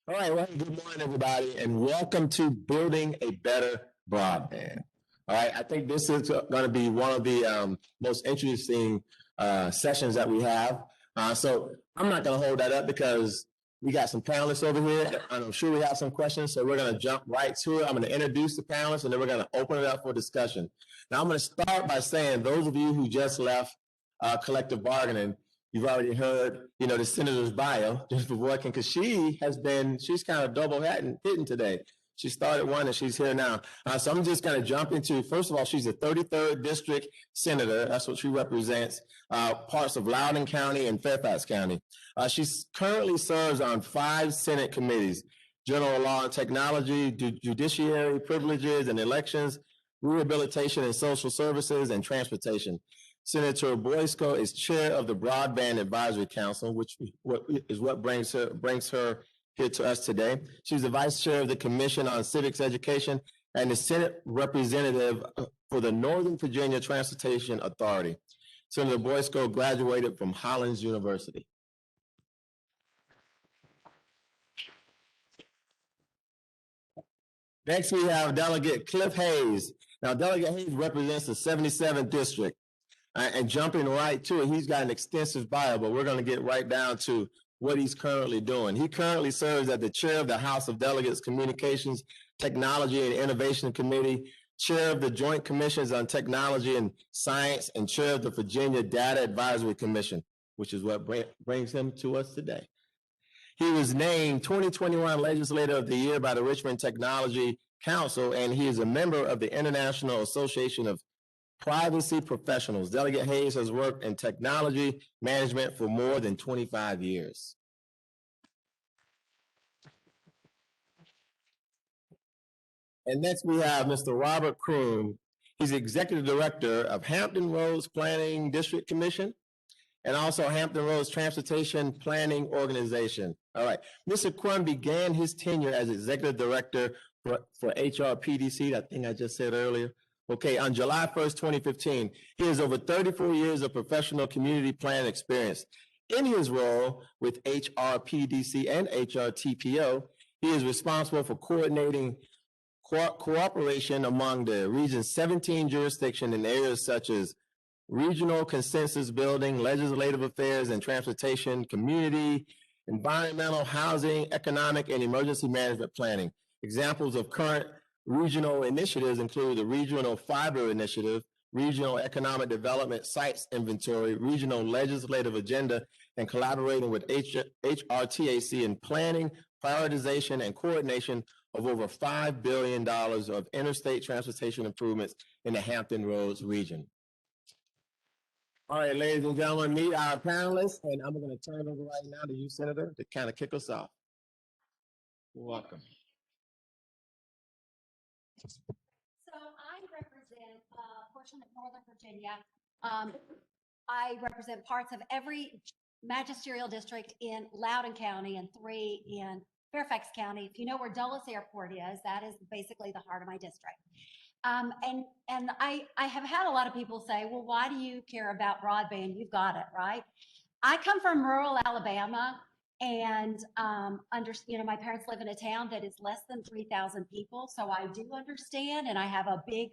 All right, well, good morning, everybody, and welcome to Building a Better Broadband. All right, I think this is going to be one of the most interesting sessions that we have. So I'm not going to hold that up because we got some panelists over here, and I'm sure we have some questions, so we're going to jump right to it. I'm going to introduce the panelists, and then we're going to open it up for discussion. Now, I'm going to start by saying those of you who just left collective bargaining, you've already heard, the senator's bio, Jennifer Boykin, because she's kind of double hitting today. She started one and she's here now. So I'm just going to jump into, first of all, she's a 33rd district senator. That's what she represents, parts of Loudoun County and Fairfax County. She currently serves on 5 Senate committees: General Law and Technology, Judiciary, Privileges and Elections, Rehabilitation and Social Services, and Transportation. Senator Boysko is chair of the Broadband Advisory Council, which is what brings her here to us today. She's the vice chair of the Commission on Civics Education and the Senate representative for the Northern Virginia Transportation Authority. Senator Boysko graduated from Hollins University. Next, we have Delegate Cliff Hayes. Now, Delegate Hayes represents the 77th District. And jumping right to it, he's got an extensive bio, but we're going to get right down to what he's currently doing. He currently serves as the chair of the House of Delegates Communications, Technology, and Innovation Committee, chair of the Joint Commissions on Technology and Science, and chair of the Virginia Data Advisory Commission, which is what brings him to us today. He was named 2021 Legislator of the Year by the Richmond Technology Council, and he is a member of the International Association of Privacy Professionals. Delegate Hayes has worked in technology management for more than 25 years. And next we have Mr. Robert Croom. He's Executive Director of Hampton Roads Planning District Commission and also Hampton Roads Transportation Planning Organization. All right, Mr. Crum began his tenure as Executive Director for HRPDC, that thing I just said earlier. Okay, on July 1st, 2015, he has over 34 years of professional community plan experience. In his role with HRPDC and HRTPO, he is responsible for coordinating cooperation among the region's 17 jurisdictions in areas such as regional consensus building, legislative affairs and transportation, community, environmental, housing, economic, and emergency management planning. Examples of current regional initiatives include the Regional Fiber Initiative, Regional Economic Development Sites Inventory, Regional Legislative Agenda, and collaborating with HRTAC in planning, prioritization, and coordination of over $5 billion of interstate transportation improvements in the Hampton Roads region. All right, ladies and gentlemen, meet our panelists, and I'm going to turn it over right now to you, Senator, to kind of kick us off. You're welcome. So I represent a portion of Northern Virginia. I represent parts of every magisterial district in Loudoun County and 3 in Fairfax County. If you know where Dulles Airport is, that is basically the heart of my district. And I have had a lot of people say, well, why do you care about broadband? You've got it, right? I come from rural Alabama. And my parents live in a town that is less than 3,000 people. So I do understand, and I have a big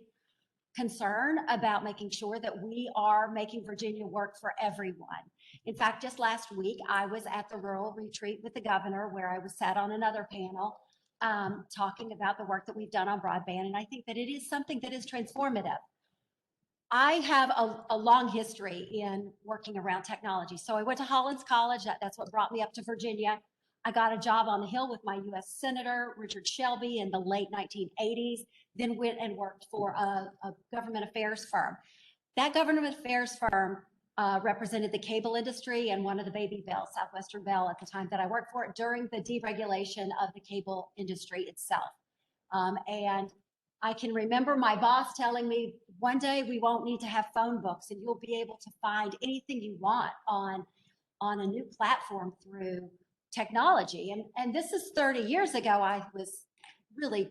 concern about making sure that we are making Virginia work for everyone. In fact, just last week, I was at the rural retreat with the governor where I was sat on another panel talking about the work that we've done on broadband. And I think that it is something that is transformative. I have a long history in working around technology. So I went to Hollins College. That's what brought me up to Virginia. I got a job on the Hill with my U.S. Senator, Richard Shelby, in the late 1980s, then went and worked for a government affairs firm. That government affairs firm represented the cable industry and one of the baby bells, Southwestern Bell, at the time that I worked for it during the deregulation of the cable industry itself. And I can remember my boss telling me, one day we won't need to have phone books and you'll be able to find anything you want on a new platform through technology. And this is 30 years ago. I was really,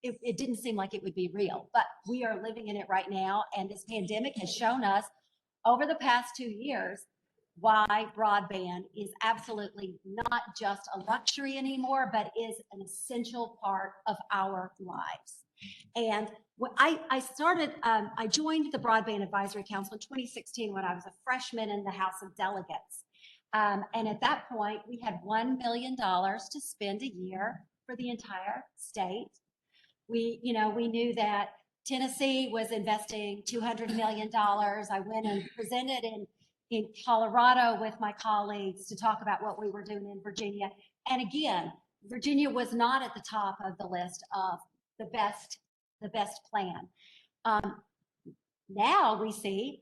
it didn't seem like it would be real, but we are living in it right now. And this pandemic has shown us over the past 2 years why broadband is absolutely not just a luxury anymore, but is an essential part of our lives. And when I started, I joined the Broadband Advisory Council in 2016 when I was a freshman in the House of Delegates. And at that point, we had $1 million to spend a year for the entire state. We knew that Tennessee was investing $200 million. I went and presented in Colorado with my colleagues to talk about what we were doing in Virginia. And again, Virginia was not at the top of the list of the best plan. Now we see,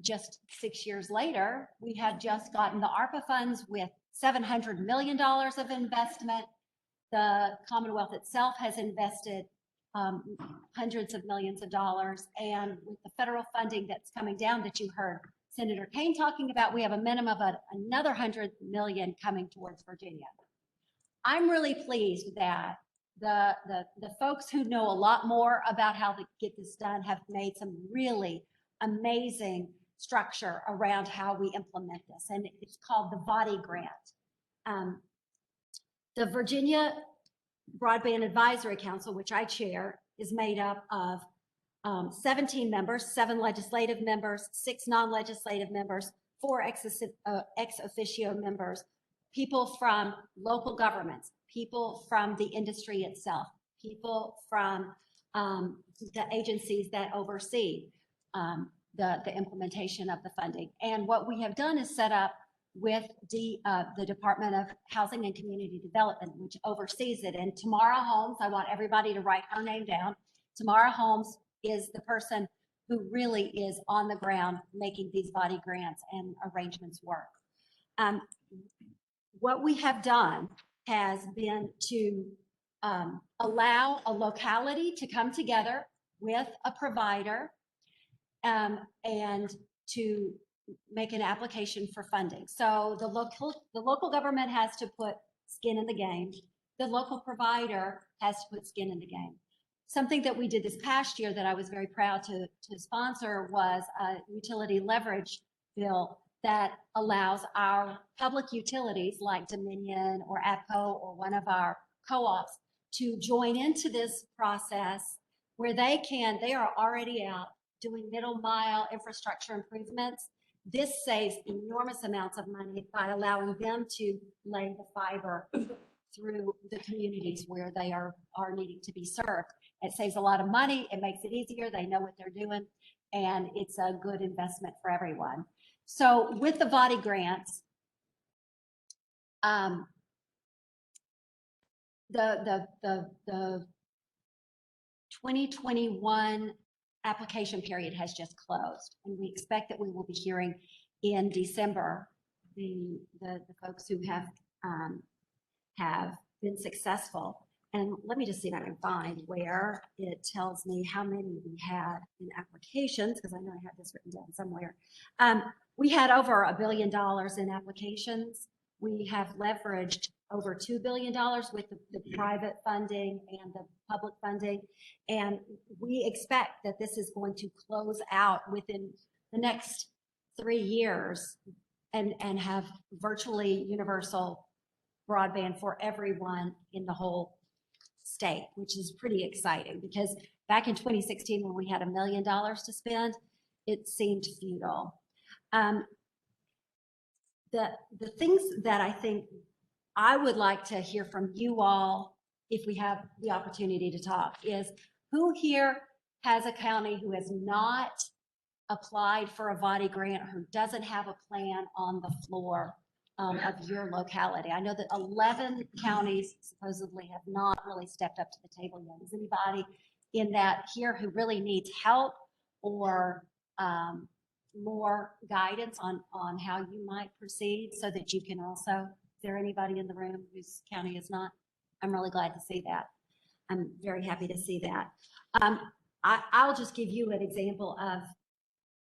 just 6 years later, we have just gotten the ARPA funds with $700 million of investment. The Commonwealth itself has invested hundreds of millions of dollars. And with the federal funding that's coming down that you heard Senator Kane talking about, we have a minimum of another 100 million coming towards Virginia. I'm really pleased that the folks who know a lot more about how to get this done have made some really amazing structure around how we implement this. And it's called the VODI grant. The Virginia Broadband Advisory Council, which I chair, is made up of 17 members, 7 legislative members, 6 non-legislative members, 4 ex officio members, people from local governments, people from the industry itself, people from the agencies that oversee the implementation of the funding. And what we have done is set up with the Department of Housing and Community Development, which oversees it. And Tamara Holmes, I want everybody to write her name down. Tamara Holmes is the person who really is on the ground making these body grants and arrangements work. What we have done has been to allow a locality to come together with a provider and to make an application for funding. So the local government has to put skin in the game. The local provider has to put skin in the game. Something that we did this past year that I was very proud to sponsor was a utility leverage bill that allows our public utilities like Dominion or APCO or one of our co-ops to join into this process where they are already out doing middle mile infrastructure improvements. This saves enormous amounts of money by allowing them to lay the fiber through the communities where they are needing to be served. It saves a lot of money. It makes it easier. They know what they're doing, and it's a good investment for everyone. So with the VODI grants, the 2021 application period has just closed, and we expect that we will be hearing in December the folks who have been successful. And let me just see if I can find where it tells me how many we had in applications, because I know I have this written down somewhere. We had over $1 billion in applications. We have leveraged over $2 billion with the private funding and the public funding. And we expect that this is going to close out within the next 3 years and have virtually universal broadband for everyone in the whole state, which is pretty exciting, because back in 2016, when we had $1 million to spend, it seemed futile. The things that I think I would like to hear from you all, if we have the opportunity to talk, is who here has a county who has not applied for a VODI grant, or who doesn't have a plan on the floor of your locality? I know that 11 counties supposedly have not really stepped up to the table yet. Is anybody in that here who really needs help or more guidance on how you might proceed, so that you can also, is there anybody in the room whose county is not? I'm really glad to see that. I'm very happy to see that. I'll just give you an example of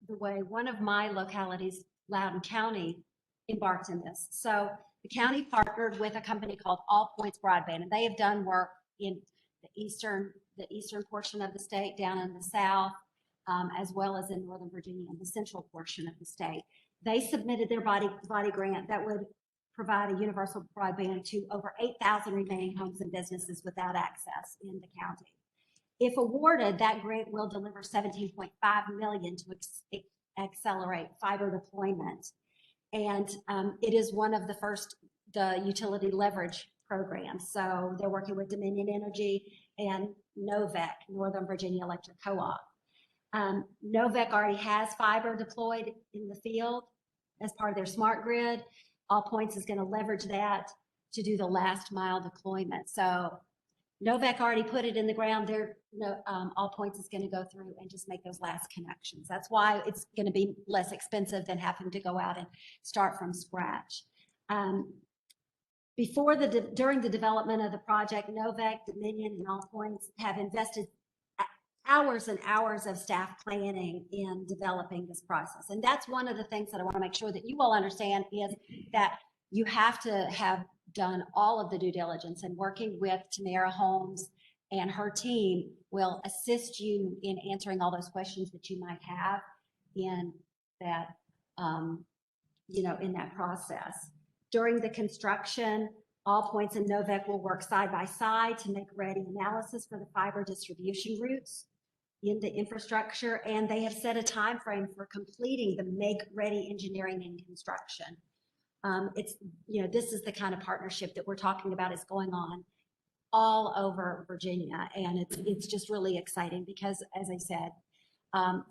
the way one of my localities, Loudoun County, embarked in this. So the county partnered with a company called All Points Broadband, and they have done work in the eastern portion of the state, down in the south, as well as in Northern Virginia and the central portion of the state. They submitted their body grant that would provide a universal broadband to over 8,000 remaining homes and businesses without access in the county. If awarded, that grant will deliver $17.5 million to accelerate fiber deployment. And it is one of the utility leverage programs. So they're working with Dominion Energy and NOVEC, Northern Virginia Electric Co-op. NOVEC already has fiber deployed in the field as part of their smart grid. All Points is going to leverage that to do the last mile deployment. So NOVEC already put it in the ground. All Points is going to go through and just make those last connections. That's why it's going to be less expensive than having to go out and start from scratch. During the development of the project, NOVEC, Dominion, and All Points have invested hours and hours of staff planning in developing this process. And that's one of the things that I want to make sure that you all understand is that you have to have done all of the due diligence, and working with Tamara Holmes and her team will assist you in answering all those questions that you might have in that, in that process. During the construction, All Points and NOVEC will work side by side to make ready analysis for the fiber distribution routes in the infrastructure, and they have set a time frame for completing the make-ready engineering and construction. This is the kind of partnership that we're talking about is going on all over Virginia, and it's just really exciting because, as I said,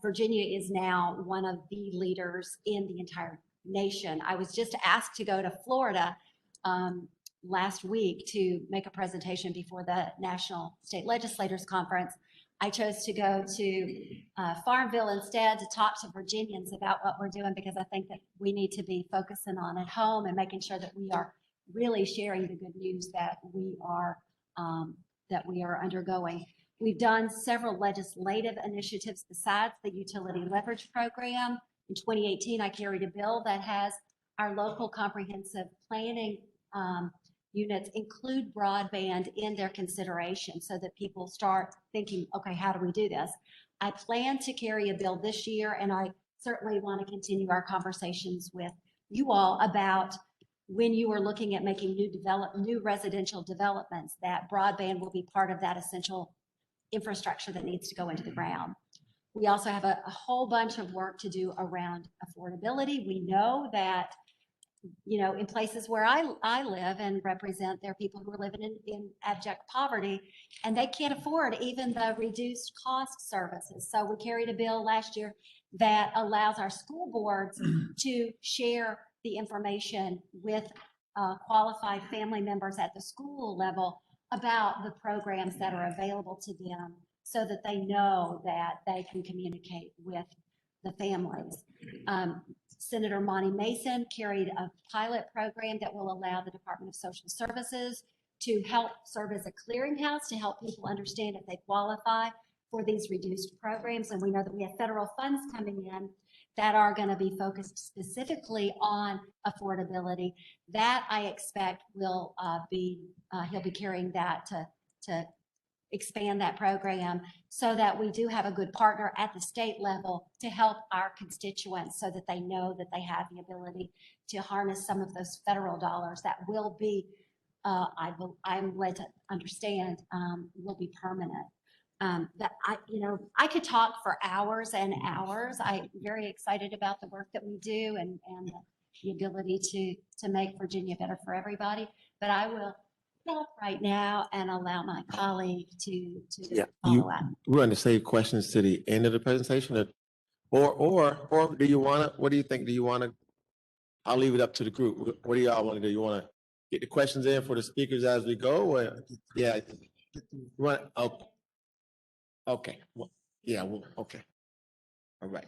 Virginia is now one of the leaders in the entire nation. I was just asked to go to Florida last week to make a presentation before the National State Legislators Conference. I chose to go to Farmville instead to talk to Virginians about what we're doing, because I think that we need to be focusing on at home and making sure that we are really sharing the good news that we are undergoing. We've done several legislative initiatives besides the utility leverage program. In 2018, I carried a bill that has our local comprehensive planning units include broadband in their consideration so that people start thinking, okay, how do we do this? I plan to carry a bill this year, and I certainly want to continue our conversations with you all about when you are looking at making new residential developments, that broadband will be part of that essential infrastructure that needs to go into the ground. We also have a whole bunch of work to do around affordability. We know that in places where I live and represent, there are people who are living in abject poverty, and they can't afford even the reduced cost services. So we carried a bill last year that allows our school boards to share the information with qualified family members at the school level about the programs that are available to them, so that they know that they can communicate with the families. Senator Monty Mason carried a pilot program that will allow the Department of Social Services to help serve as a clearinghouse to help people understand if they qualify for these reduced programs. And we know that we have federal funds coming in that are going to be focused specifically on affordability. That I expect will he'll be carrying that to expand that program, so that we do have a good partner at the state level to help our constituents, so that they know that they have the ability to harness some of those federal dollars that will be, I'm led to understand, will be permanent. That I could talk for hours and hours. I'm very excited about the work that we do and the ability to make Virginia better for everybody. But I will stop right now and allow my colleague to follow up. We're going to save questions to the end of the presentation, or do you want to? What do you think? Do you want to? I'll leave it up to the group. What do y'all want to do? You want to get the questions in for the speakers as we go? Or, yeah. Okay. Well, yeah. Well, okay. All right.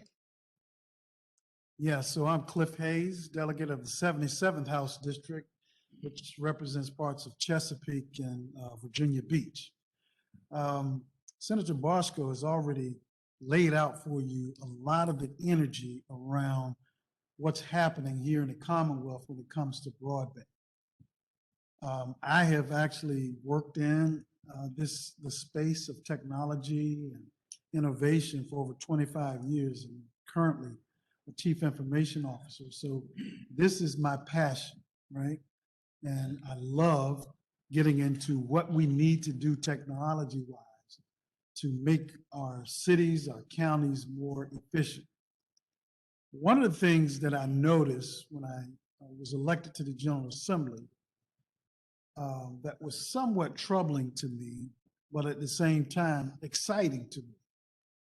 Yeah, so I'm Cliff Hayes, delegate of the 77th House District, which represents parts of Chesapeake and Virginia Beach. Senator Boysko has already laid out for you a lot of the energy around what's happening here in the Commonwealth when it comes to broadband. I have actually worked in the space of technology and innovation for over 25 years, and currently a chief information officer. So this is my passion, right? And I love getting into what we need to do technology-wise to make our cities, our counties more efficient. One of the things that I noticed when I was elected to the General Assembly that was somewhat troubling to me, but at the same time exciting to me,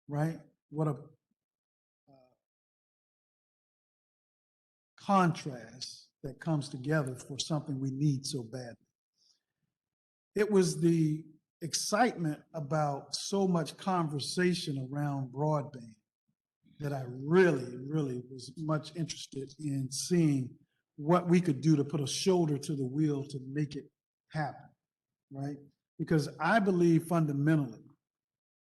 right? What a contrast that comes together for something we need so badly. It was the excitement about so much conversation around broadband that I really was much interested in seeing what we could do to put a shoulder to the wheel to make it happen, right? Because I believe fundamentally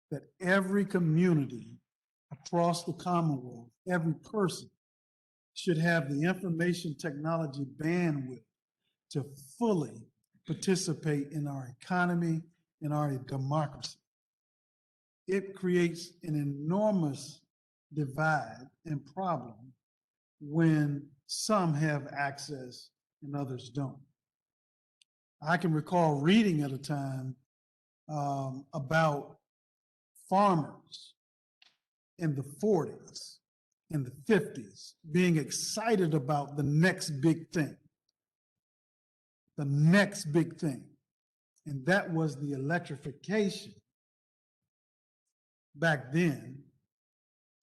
that every community across the Commonwealth, every person should have the information technology bandwidth to fully participate in our economy and our democracy. It creates an enormous divide and problem when some have access and others don't. I can recall reading at a time about farmers in the 40s, in the 50s, being excited about the next big thing. The next big thing. And that was the electrification back then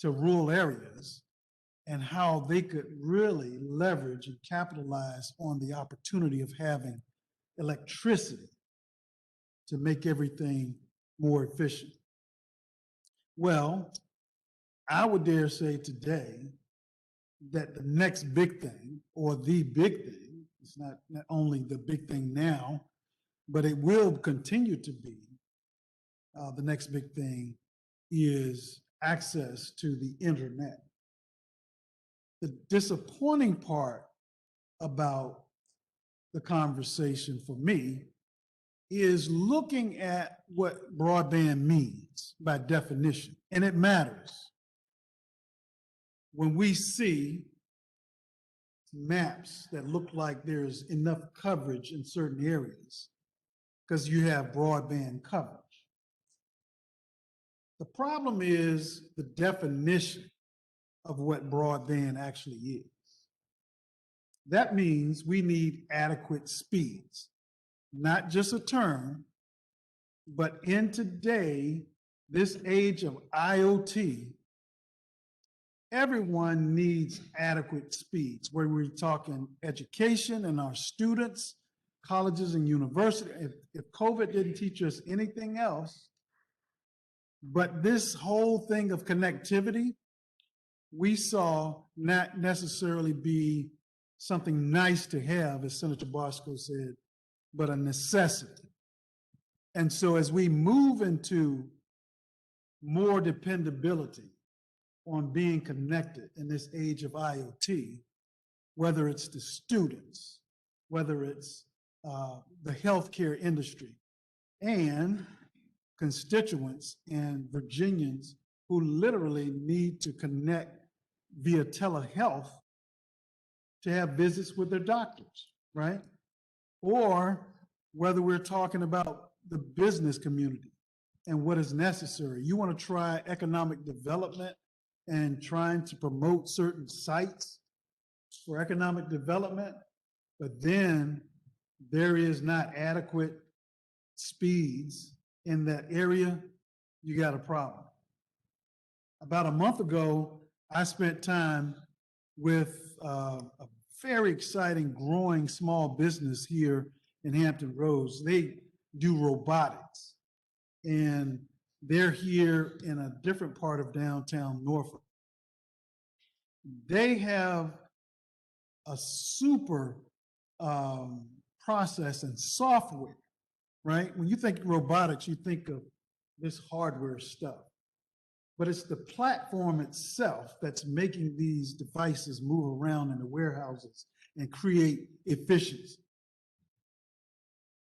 to rural areas and how they could really leverage and capitalize on the opportunity of having electricity to make everything more efficient. Well, I would dare say today that the next big thing, or the big thing, it's not only the big thing now, but it will continue to be the next big thing, is access to the internet. The disappointing part about the conversation for me is looking at what broadband means by definition, and it matters. When we see maps that look like there's enough coverage in certain areas, because you have broadband coverage. The problem is the definition of what broadband actually is. That means we need adequate speeds, not just a term, but in today, this age of IoT, everyone needs adequate speeds, where we're talking education and our students, colleges and universities. If COVID didn't teach us anything else, but this whole thing of connectivity, we saw not necessarily be something nice to have, as Senator Boysko said, but a necessity. And so as we move into more dependability on being connected in this age of IoT, whether it's the students, whether it's the healthcare industry, and constituents and Virginians who literally need to connect via telehealth to have visits with their doctors, right? Or whether we're talking about the business community and what is necessary. You want to try economic development and trying to promote certain sites for economic development, but then there is not adequate speeds in that area, you got a problem. About a month ago, I spent time with a very exciting, growing small business here in Hampton Roads. They do robotics, and they're here in a different part of downtown Norfolk. They have a super process and software, right? When you think robotics, you think of this hardware stuff. But it's the platform itself that's making these devices move around in the warehouses and create efficiency.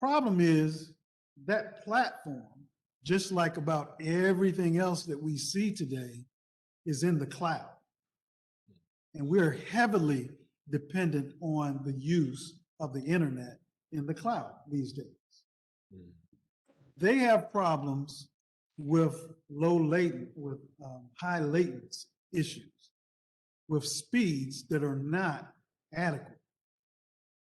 Problem is that platform, just like about everything else that we see today, is in the cloud. And we're heavily dependent on the use of the internet in the cloud these days. They have problems with high latency issues, with speeds that are not adequate.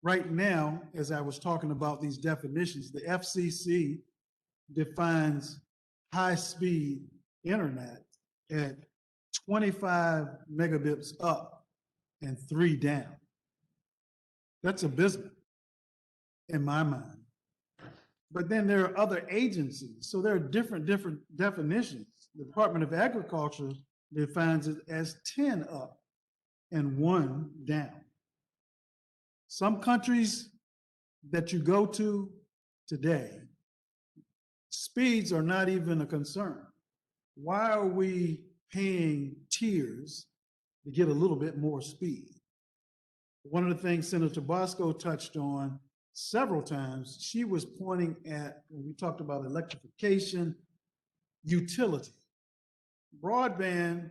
Right now, as I was talking about these definitions, the FCC defines high-speed internet at 25 megabits up and 3 down. That's abysmal in my mind. But then there are other agencies, so there are different definitions. The Department of Agriculture defines it as 10 up and 1 down. Some countries that you go to today, speeds are not even a concern. Why are we paying tiers to get a little bit more speed? One of the things Senator Boysko touched on several times, she was pointing at, when we talked about electrification, utility. Broadband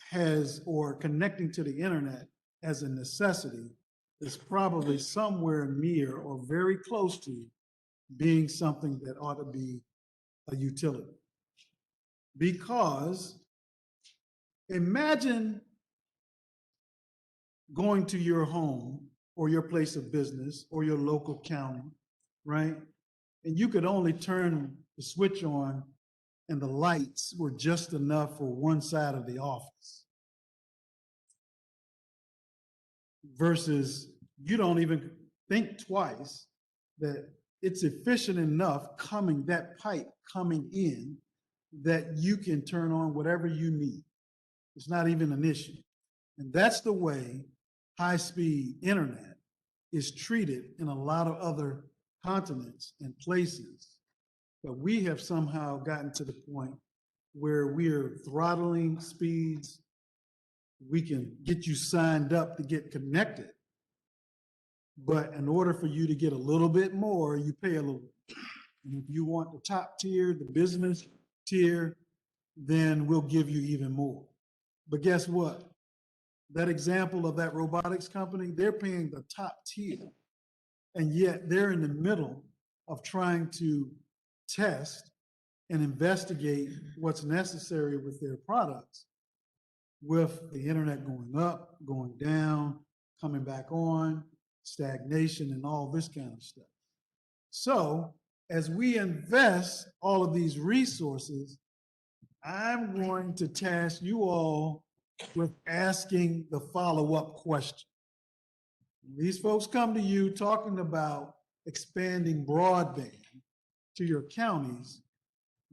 has, or connecting to the internet as a necessity, is probably somewhere near or very close to being something that ought to be a utility. Because imagine going to your home or your place of business or your local county, right? And you could only turn the switch on and the lights were just enough for one side of the office. Versus you don't even think twice that it's efficient enough that pipe coming in that you can turn on whatever you need. It's not even an issue. And that's the way high-speed internet is treated in a lot of other continents and places. But we have somehow gotten to the point where we're throttling speeds. We can get you signed up to get connected. But in order for you to get a little bit more, you pay a little. And if you want the top tier, the business tier, then we'll give you even more. But guess what? That example of that robotics company, they're paying the top tier. And yet they're in the middle of trying to test and investigate what's necessary with their products, with the internet going up, going down, coming back on, stagnation, and all this kind of stuff. So as we invest all of these resources, I'm going to task you all with asking the follow-up question. These folks come to you talking about expanding broadband to your counties.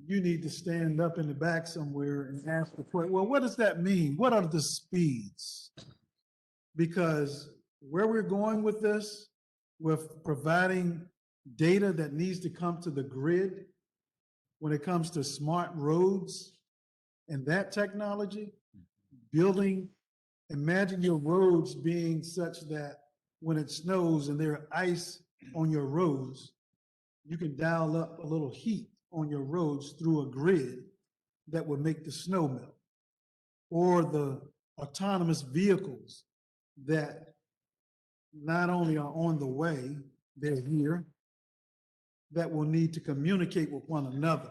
You need to stand up in the back somewhere and ask the question, well, what does that mean? What are the speeds? Because where we're going with this, with providing data that needs to come to the grid, when it comes to smart roads and that technology, building, imagine your roads being such that when it snows and there's ice on your roads, you can dial up a little heat on your roads through a grid that would make the snow melt. Or the autonomous vehicles that not only are on the way, they're here, that will need to communicate with one another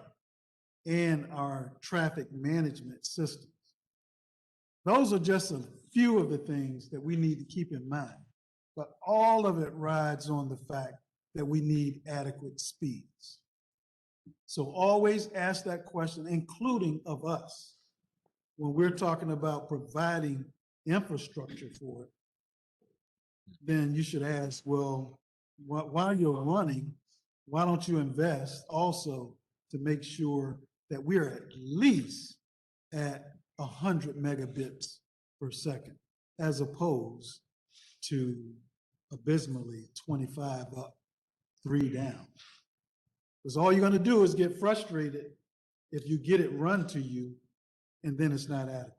and our traffic management systems. Those are just a few of the things that we need to keep in mind. But all of it rides on the fact that we need adequate speeds. So always ask that question, including of us, when we're talking about providing infrastructure for it. Then you should ask, well, while you're running, why don't you invest also to make sure that we're at least at 100 megabits per second, as opposed to abysmally 25 up, 3 down. Because all you're going to do is get frustrated if you get it run to you and then it's not adequate.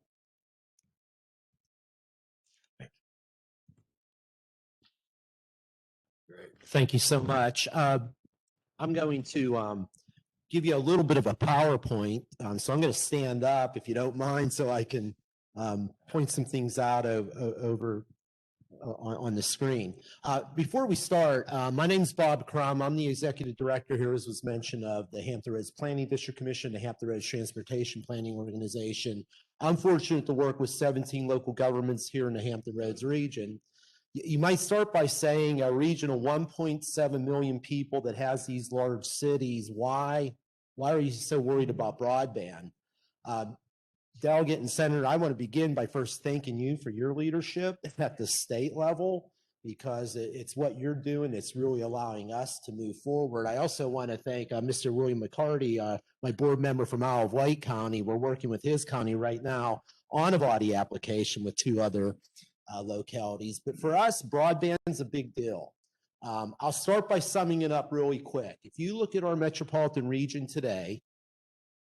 Thank you so much. I'm going to give you a little bit of a PowerPoint. So I'm going to stand up, if you don't mind, so I can point some things out over on the screen. Before we start, my name is Bob Crum. I'm the executive director here, as was mentioned, of the Hampton Roads Planning District Commission, the Hampton Roads Transportation Planning Organization. I'm fortunate to work with 17 local governments here in the Hampton Roads region. You might start by saying a region of 1.7 million people that has these large cities, why are you so worried about broadband? Delegate and Senator, I want to begin by first thanking you for your leadership at the state level, because it's what you're doing that's really allowing us to move forward. I also want to thank Mr. William McCarty, my board member from Isle of Wight County. We're working with his county right now on a body application with 2 other localities. But for us, broadband is a big deal. I'll start by summing it up really quick. If you look at our metropolitan region today,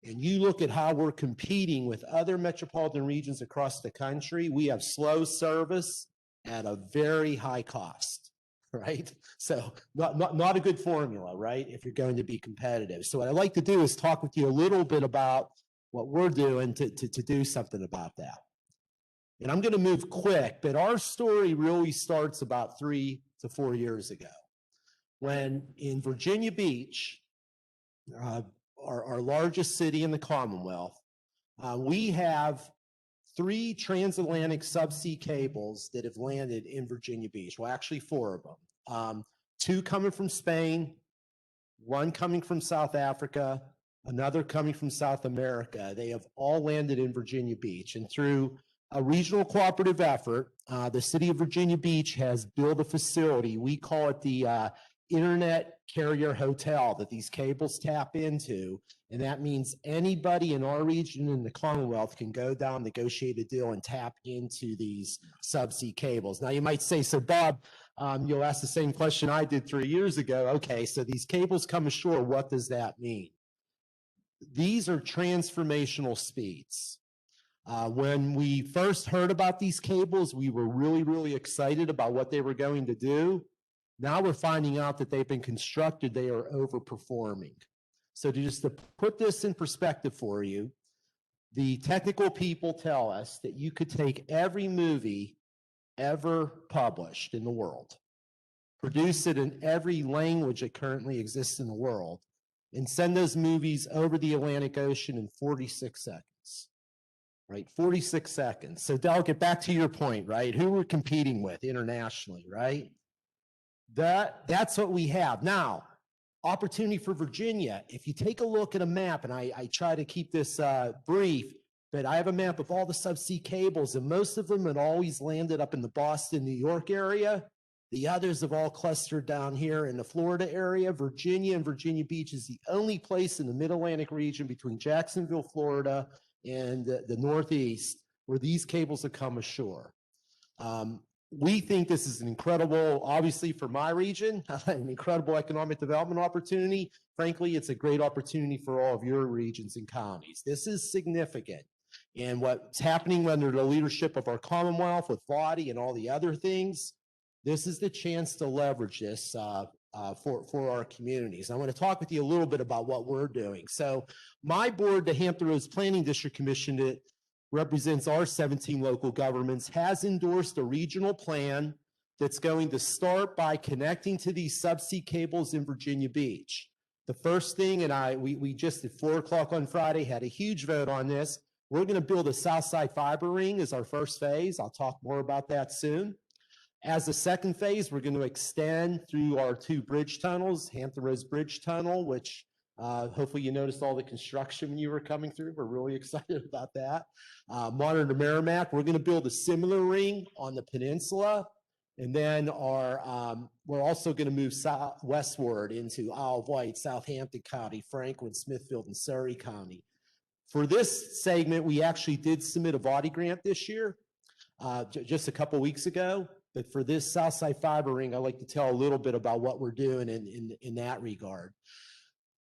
and you look at how we're competing with other metropolitan regions across the country, we have slow service at a very high cost, right? So not a good formula, right, if you're going to be competitive. So what I'd like to do is talk with you a little bit about what we're doing to do something about that. And I'm going to move quick, but our story really starts about 3 to 4 years ago, when in Virginia Beach, our largest city in the Commonwealth, we have 3 transatlantic subsea cables that have landed in Virginia Beach. Well, actually 4 of them. 2 coming from Spain, 1 coming from South Africa, another coming from South America. They have all landed in Virginia Beach. And through a regional cooperative effort, the city of Virginia Beach has built a facility. We call it the Internet Carrier Hotel that these cables tap into. And that means anybody in our region in the Commonwealth can go down, negotiate a deal, and tap into these subsea cables. Now you might say, so Bob, you'll ask the same question I did 3 years ago. Okay, so these cables come ashore, what does that mean? These are transformational speeds. When we first heard about these cables, we were really, really excited about what they were going to do. Now we're finding out that they've been constructed, they are overperforming. So to put this in perspective for you, the technical people tell us that you could take every movie ever published in the world, produce it in every language that currently exists in the world, and send those movies over the Atlantic Ocean in 46 seconds. Right, 46 seconds. So Delegate, back to your point, right? Who we're competing with internationally, right? That's what we have. Now, opportunity for Virginia. If you take a look at a map, and I try to keep this brief, but I have a map of all the subsea cables, and most of them had always landed up in the Boston, New York area. The others have all clustered down here in the Florida area. Virginia and Virginia Beach is the only place in the Mid-Atlantic region between Jacksonville, Florida, and the Northeast where these cables have come ashore. We think this is an incredible, obviously for my region, an incredible economic development opportunity. Frankly, it's a great opportunity for all of your regions and counties. This is significant. And what's happening under the leadership of our Commonwealth with body and all the other things, this is the chance to leverage this for our communities. I want to talk with you a little bit about what we're doing. So my board, the Hampton Roads Planning District Commission, that represents our 17 local governments, has endorsed a regional plan that's going to start by connecting to these subsea cables in Virginia Beach. The first thing, and we just at 4 o'clock on Friday had a huge vote on this. We're going to build a Southside fiber ring as our first phase. I'll talk more about that soon. As the second phase, we're going to extend through our 2 bridge tunnels, Hampton Roads Bridge Tunnel, which hopefully you noticed all the construction when you were coming through. We're really excited about that. Modern to Merrimack, we're going to build a similar ring on the peninsula. And then we're also going to move westward into Isle of Wight, Southampton County, Franklin, Smithfield, and Surrey County. For this segment, we actually did submit a body grant this year, just a couple weeks ago. But for this Southside fiber ring, I'd like to tell a little bit about what we're doing in that regard.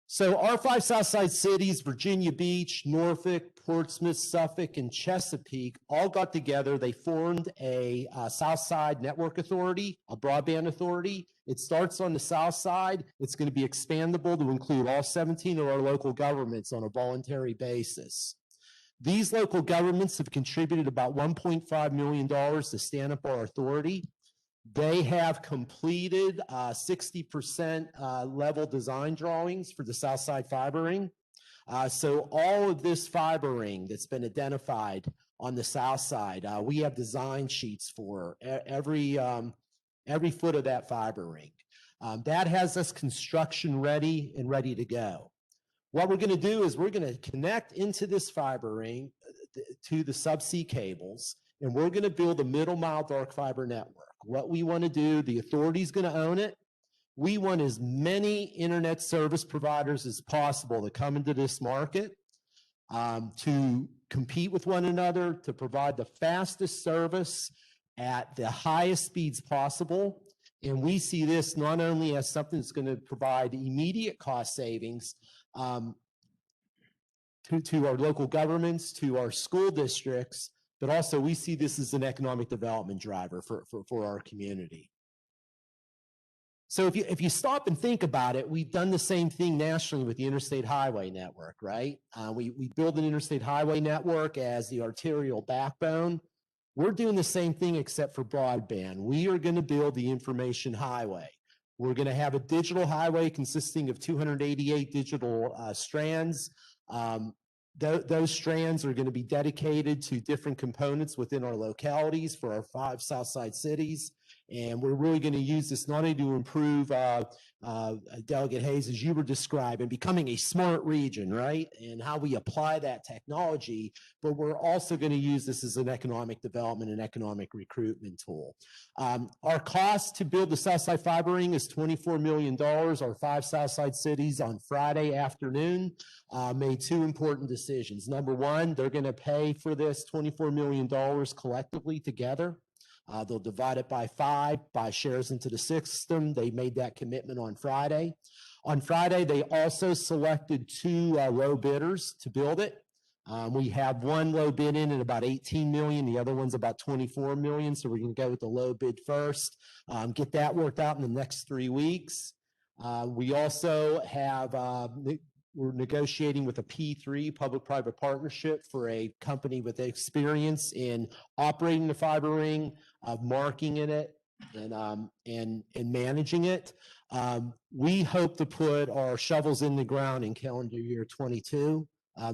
So our 5 Southside cities, Virginia Beach, Norfolk, Portsmouth, Suffolk, and Chesapeake, all got together. They formed a Southside Network Authority, a broadband authority. It starts on the South Side. It's going to be expandable to include all 17 of our local governments on a voluntary basis. These local governments have contributed about $1.5 million to stand up our authority. They have completed 60% level design drawings for the Southside fiber ring. So all of this fiber ring that's been identified on the south side, we have design sheets for every foot of that fiber ring. That has us construction ready and ready to go. What we're going to do is we're going to connect into this fiber ring to the subsea cables, and we're going to build a middle mile dark fiber network. What we want to do, the authority's going to own it. We want as many internet service providers as possible to come into this market to compete with one another, to provide the fastest service at the highest speeds possible. And we see this not only as something that's going to provide immediate cost savings to our local governments, to our school districts, but also we see this as an economic development driver for our community. So if you stop and think about it, we've done the same thing nationally with the Interstate Highway Network, right? We build an Interstate Highway Network as the arterial backbone. We're doing the same thing except for broadband. We are going to build the information highway. We're going to have a digital highway consisting of 288 digital strands. Those strands are going to be dedicated to different components within our localities for our 5 Southside cities. And we're really going to use this not only to improve Delegate Hayes, as you were describing, becoming a smart region, right? And how we apply that technology, but we're also going to use this as an economic development and economic recruitment tool. Our cost to build the Southside fiber ring is $24 million. Our 5 Southside cities on Friday afternoon made 2 important decisions. Number one, they're going to pay for this $24 million collectively together. They'll divide it by 5, buy shares into the system. They made that commitment on Friday. On Friday, they also selected 2 low bidders to build it. We have one low bid in at about 18 million. The other one's about 24 million. So we're going to go with the low bid first, get that worked out in the next 3 weeks. We also have, we're negotiating with a P3, public-private partnership, for a company with experience in operating the fiber ring, marking in it, and managing it. We hope to put our shovels in the ground in calendar year 22,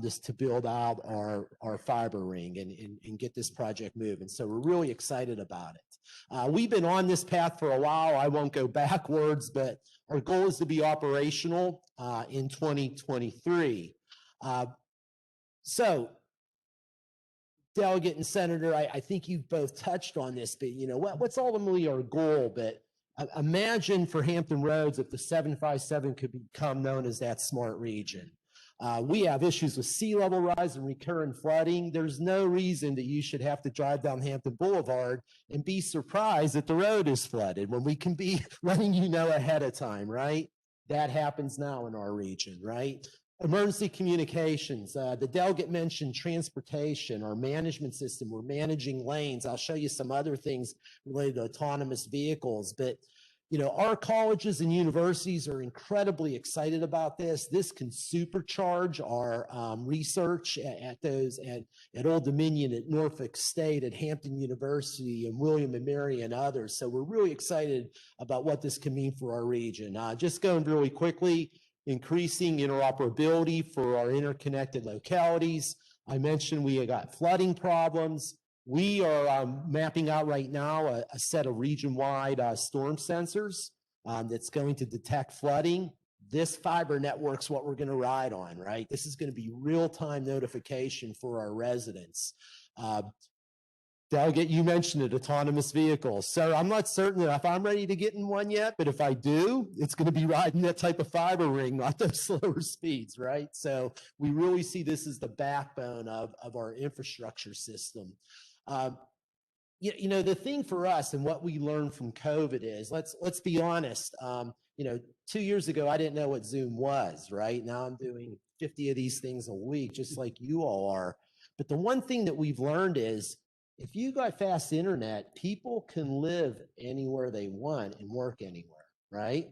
just to build out our fiber ring and get this project moving. So we're really excited about it. We've been on this path for a while. I won't go backwards, but our goal is to be operational in 2023. So, Delegate and Senator, I think you've both touched on this, but you know what's ultimately our goal? But imagine for Hampton Roads if the 757 could become known as that smart region. We have issues with sea level rise and recurrent flooding. There's no reason that you should have to drive down Hampton Boulevard and be surprised that the road is flooded when we can be letting you know ahead of time, right? That happens now in our region, right? Emergency communications. The delegate mentioned transportation, our management system. We're managing lanes. I'll show you some other things related to autonomous vehicles, but you know, our colleges and universities are incredibly excited about this. This can supercharge our research at Old Dominion, at Norfolk State, at Hampton University, and William and Mary and others. So we're really excited about what this can mean for our region. Just going really quickly, increasing interoperability for our interconnected localities. I mentioned we have got flooding problems. We are mapping out right now a set of region-wide storm sensors that's going to detect flooding. This fiber network's what we're going to ride on, right? This is going to be real-time notification for our residents. Delegate, you mentioned it, autonomous vehicles. So I'm not certain that if I'm ready to get in one yet, but if I do, it's going to be riding that type of fiber ring, not those slower speeds, right? So we really see this as the backbone of our infrastructure system. You know, the thing for us and what we learned from COVID is, let's be honest, you know, 2 years ago, I didn't know what Zoom was, right? Now I'm doing 50 of these things a week, just like you all are. But the one thing that we've learned is, if you got fast internet, people can live anywhere they want and work anywhere, right?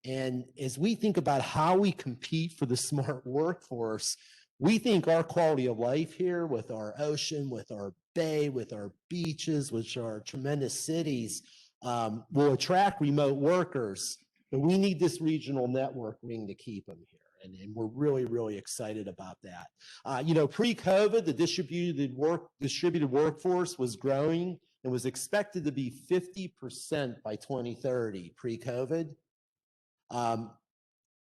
And as we think about how we compete for the smart workforce, We think our quality of life here with our ocean, with our bay, with our beaches, which are tremendous cities, will attract remote workers, but we need this regional network ring to keep them here. And we're really, really excited about that. Pre-COVID, the distributed workforce was growing and was expected to be 50% by 2030 pre-COVID.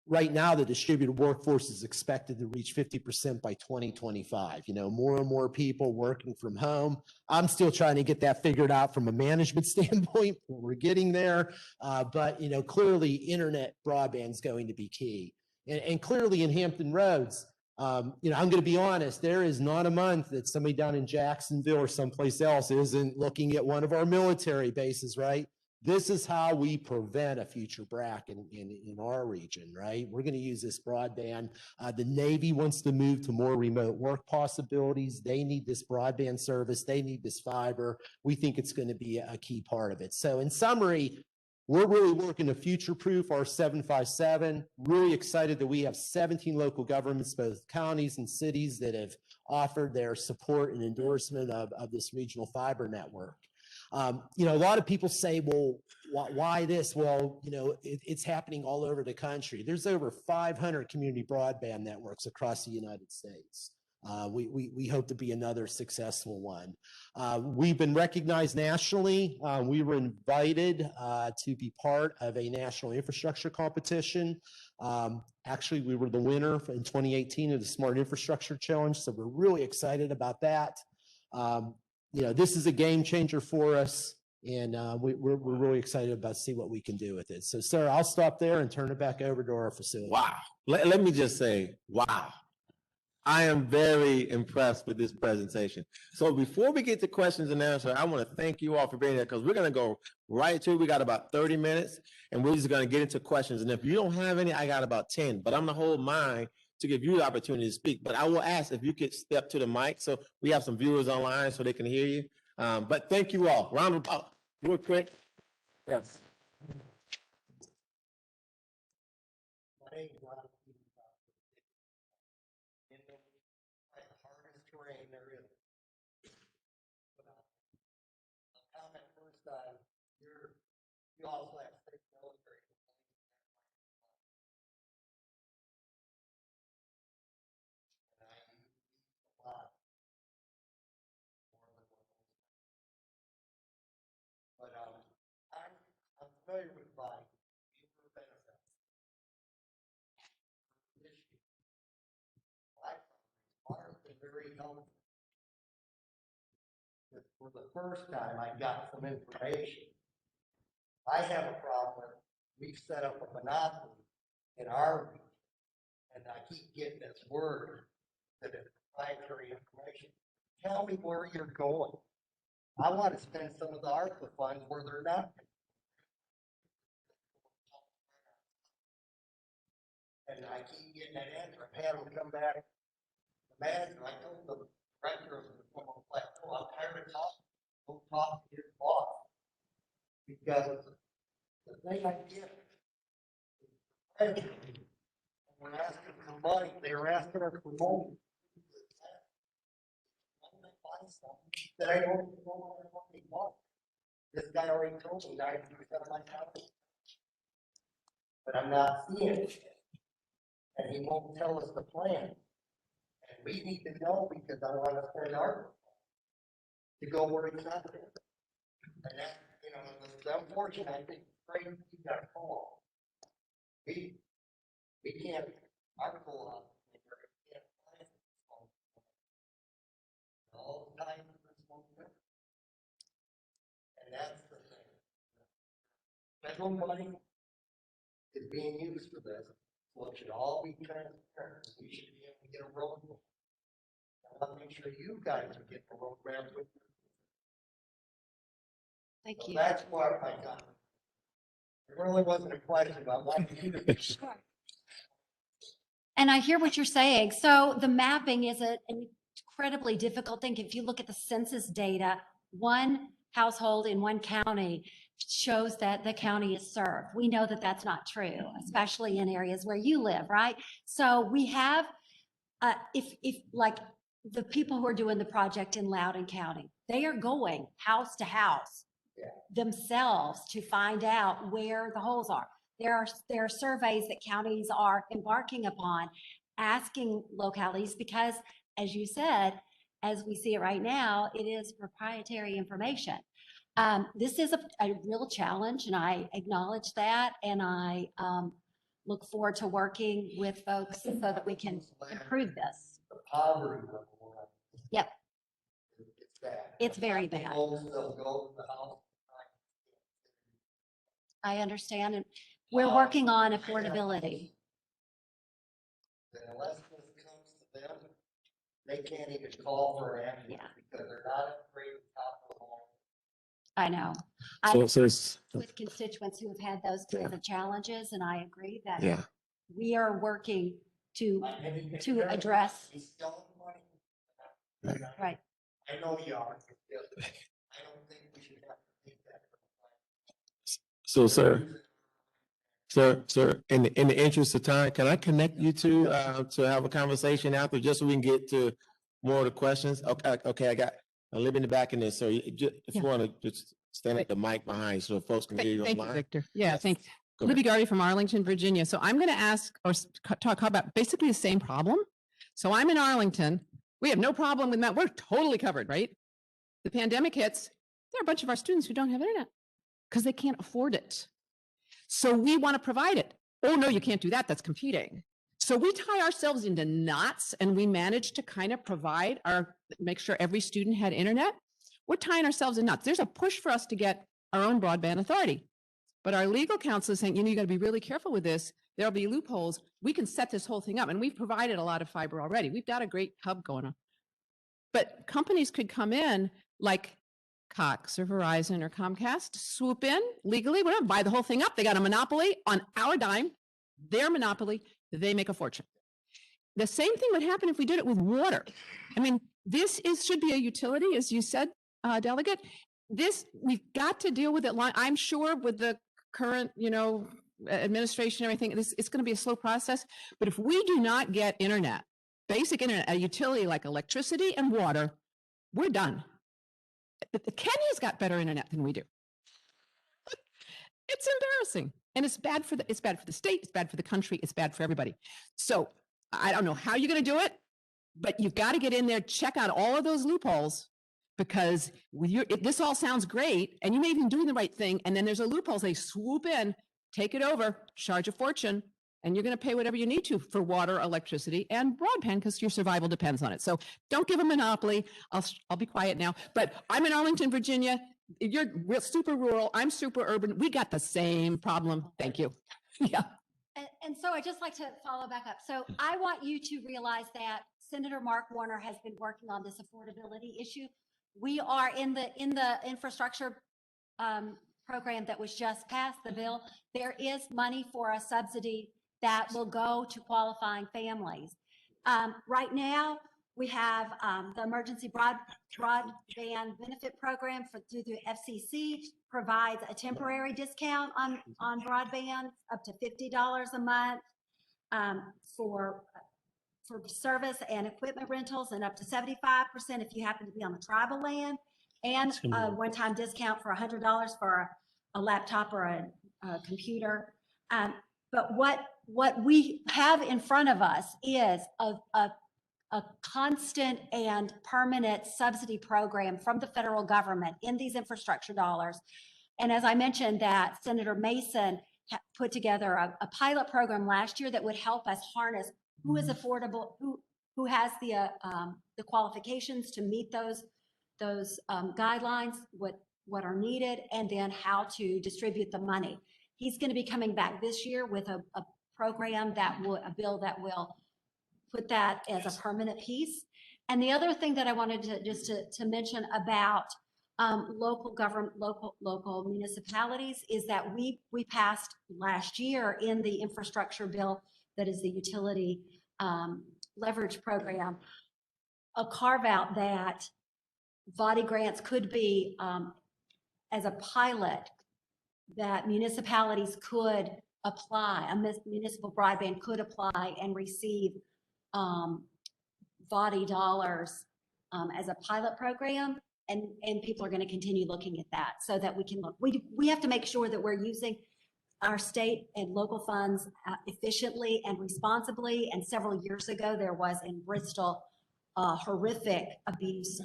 Right now, the distributed workforce is expected to reach 50% by 2025. More and more people working from home. I'm still trying to get that figured out from a management standpoint. We're getting there. But clearly, internet broadband is going to be key. And clearly in Hampton Roads, I'm going to be honest, there is not a month that somebody down in Jacksonville or someplace else isn't looking at one of our military bases, right? This is how we prevent a future BRAC in our region, right? We're going to use this broadband. The Navy wants to move to more remote work possibilities. They need this broadband service. They need this fiber. We think it's going to be a key part of it. So in summary, we're really working to future-proof our 757. Really excited that we have 17 local governments, both counties and cities, that have offered their support and endorsement of this regional fiber network. A lot of people say, well, why this? Well, it's happening all over the country. There's over 500 community broadband networks across the United States. We hope to be another successful one. We've been recognized nationally. We were invited to be part of a national infrastructure competition. Actually, we were the winner in 2018 of the Smart Infrastructure Challenge, so we're really excited about that. This is a game changer for us, and we're really excited about see what we can do with it. So, sir, I'll stop there and turn it back over to our facility. Wow. Let me just say, wow. I am very impressed with this presentation. So before we get to questions and answers, I want to thank you all for being here, because we're going to go right to it. We got about 30 minutes, and we're just going to get into questions. And if you don't have any, I got about 10, but I'm going to hold mine to give you the opportunity to speak. But I will ask if you could step to the mic so we have some viewers online so they can hear you. But thank you all. Round of applause. Real quick. Yes. My name is Ron. In the hardest terrain there is. I'll comment first on you also have state military. And I use these a lot. More than one. But I'm familiar with my user benefits. Mark's been very helpful. For the first time, I got some information. I have a problem. We've set up a monopoly in our region, and I keep getting this word that it's proprietary information. Tell me where you're going. I want to spend some of the ARPA funds where they're not. And I keep getting that answer. I've had them come back. Imagine, I told the director of the former plateau, I'm tired of talking. Don't talk to your boss. Because the thing I get, we're asking for money, they were asking us for money. That I don't know what they want. This guy already told me 90% of my house. But I'm not seeing it. And he won't tell us the plan. And we need to know, because I want to spend our to go where it's not there. And that, it's unfortunate. I think Frank, you got a call. We can't, our call out. Can't find it. All the time. And that's the thing. Federal money is being used for this. So it should all be transparent. We should be able to get a roadmap. I want to make sure you guys are getting a roadmap with you. Thank So you. that's what I got. It really wasn't a question about what you do. And I hear what you're saying. So the mapping is an incredibly difficult thing. If you look at the census data, one household in one county shows that the county is served. We know that that's not true, especially in areas where you live, right? So we have if like the people who are doing the project in Loudoun County, they are going house to house themselves to find out where the holes are. There are surveys that counties are embarking upon, asking localities, because as you said, as we see it right now, it is proprietary information. This is a real challenge, and I acknowledge that, and I look forward to working with folks so that we can improve this. The poverty level. Yep, It's bad. it's very bad. Homes, they'll go to the house. I understand, and we're working on affordability. And unless this comes to them, they can't even call for an ambulance because they're not afraid of top of the home. I know. So it's, With constituents who have had those kinds of challenges, and I agree that yeah. we are working to address. He's stealing money. Right. I know you are. I don't think we should have to take that. So, sir, in the interest of time, can I connect you two to have a conversation after, just so we can get to more of the questions? Okay, I live in the back of this, so if you want to just stand at the mic behind so folks can hear you Thank you, online. Victor. Yeah, Yes. thanks. Go Libby Gardy from Arlington, Virginia. So I'm going to ask or talk about basically the same problem. So I'm in Arlington. We have no problem with that. We're totally covered, right? The pandemic hits. There are a bunch of our students who don't have internet because they can't afford it. So we want to provide it. Oh, no, you can't do that. That's competing. So we tie ourselves into knots and we manage to kind of make sure every student had internet. We're tying ourselves in knots. There's a push for us to get our own broadband authority. But our legal counsel is saying, you got to be really careful with this. There'll be loopholes. We can set this whole thing up. And we've provided a lot of fiber already. We've got a great hub going on. But companies could come in like Cox or Verizon or Comcast, swoop in legally, whatever, buy the whole thing up. They got a monopoly on our dime, their monopoly, they make a fortune. The same thing would happen if we did it with water. I mean, should be a utility, as you said, Delegate. We've got to deal with it. I'm sure with the current, administration, everything, it's going to be a slow process. But if we do not get internet, basic internet, a utility like electricity and water, we're done. Kenya's got better internet than we do. It's embarrassing. And it's bad for the state, it's bad for the country, it's bad for everybody. So I don't know how you're going to do it, but you've got to get in there, check out all of those loopholes, because this all sounds great, and you may even doing the right thing, and then there's a loophole. They swoop in, take it over, charge a fortune, and you're going to pay whatever you need to for water, electricity, and broadband, because your survival depends on it. So don't give a monopoly. I'll be quiet now. But I'm in Arlington, Virginia. You're super rural. I'm super urban. We got the same problem. Thank you. Yeah. And so I'd just like to follow back up. So I want you to realize that Senator Mark Warner has been working on this affordability issue. We are in the infrastructure program that was just passed, the bill. There is money for a subsidy that will go to qualifying families. Right now, we have the emergency broadband benefit program through the FCC provides a temporary discount on broadband up to $50 a month for service and equipment rentals, and up to 75% if you happen to be on the tribal land, and a one-time discount for $100 for a laptop or a computer. But what we have in front of us is a constant and permanent subsidy program from the federal government in these infrastructure dollars. And as I mentioned, that Senator Mason put together a pilot program last year that would help us harness who is affordable, who has the qualifications to meet those guidelines, what are needed, and then how to distribute the money. He's going to be coming back this year with a program a bill that will put that as a permanent piece. And the other thing that I wanted to mention about local government, local municipalities is that we passed last year in the infrastructure bill, that is the utility leverage program, a carve out that body grants could be as a pilot, that municipalities could apply, a municipal broadband could apply and receive VODI dollars as a pilot program. And people are going to continue looking at that so that we can look. We have to make sure that we're using our state and local funds efficiently and responsibly. And several years ago, there was in Bristol horrific abuse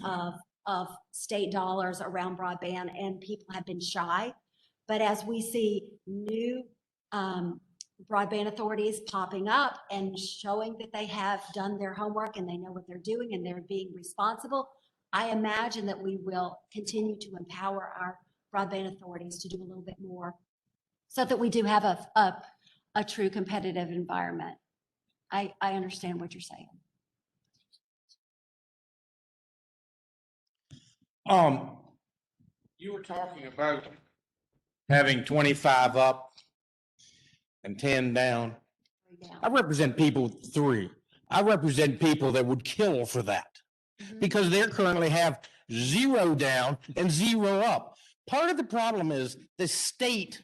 of state dollars around broadband, and people have been shy. But as we see new broadband authorities popping up and showing that they have done their homework and they know what they're doing and they're being responsible, I imagine that we will continue to empower our broadband authorities to do a little bit more so that we do have a true competitive environment. I understand what you're saying. You were talking about having 25 up and 10 down. Yeah. I represent people 3. I represent people that would kill for that because they currently have 0 down and 0 up. Part of the problem is the state,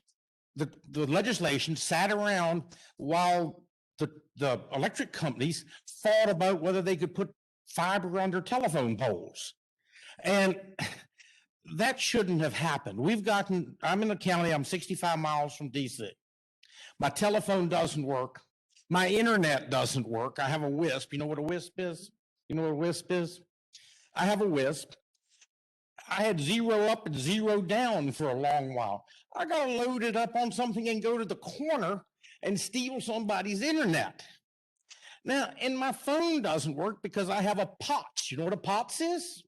the legislation sat around while the electric companies fought about whether they could put fiber under telephone poles. And that shouldn't have happened. I'm in the county, I'm 65 miles from DC. My telephone doesn't work. My internet doesn't work. I have a WISP. You know what a WISP is? You know what a WISP is? I have a WISP. I had 0 up and 0 down for a long while. I got to load it up on something and go to the corner and steal somebody's internet. Now, and my phone doesn't work because I have a POTS. You know what a POTS is?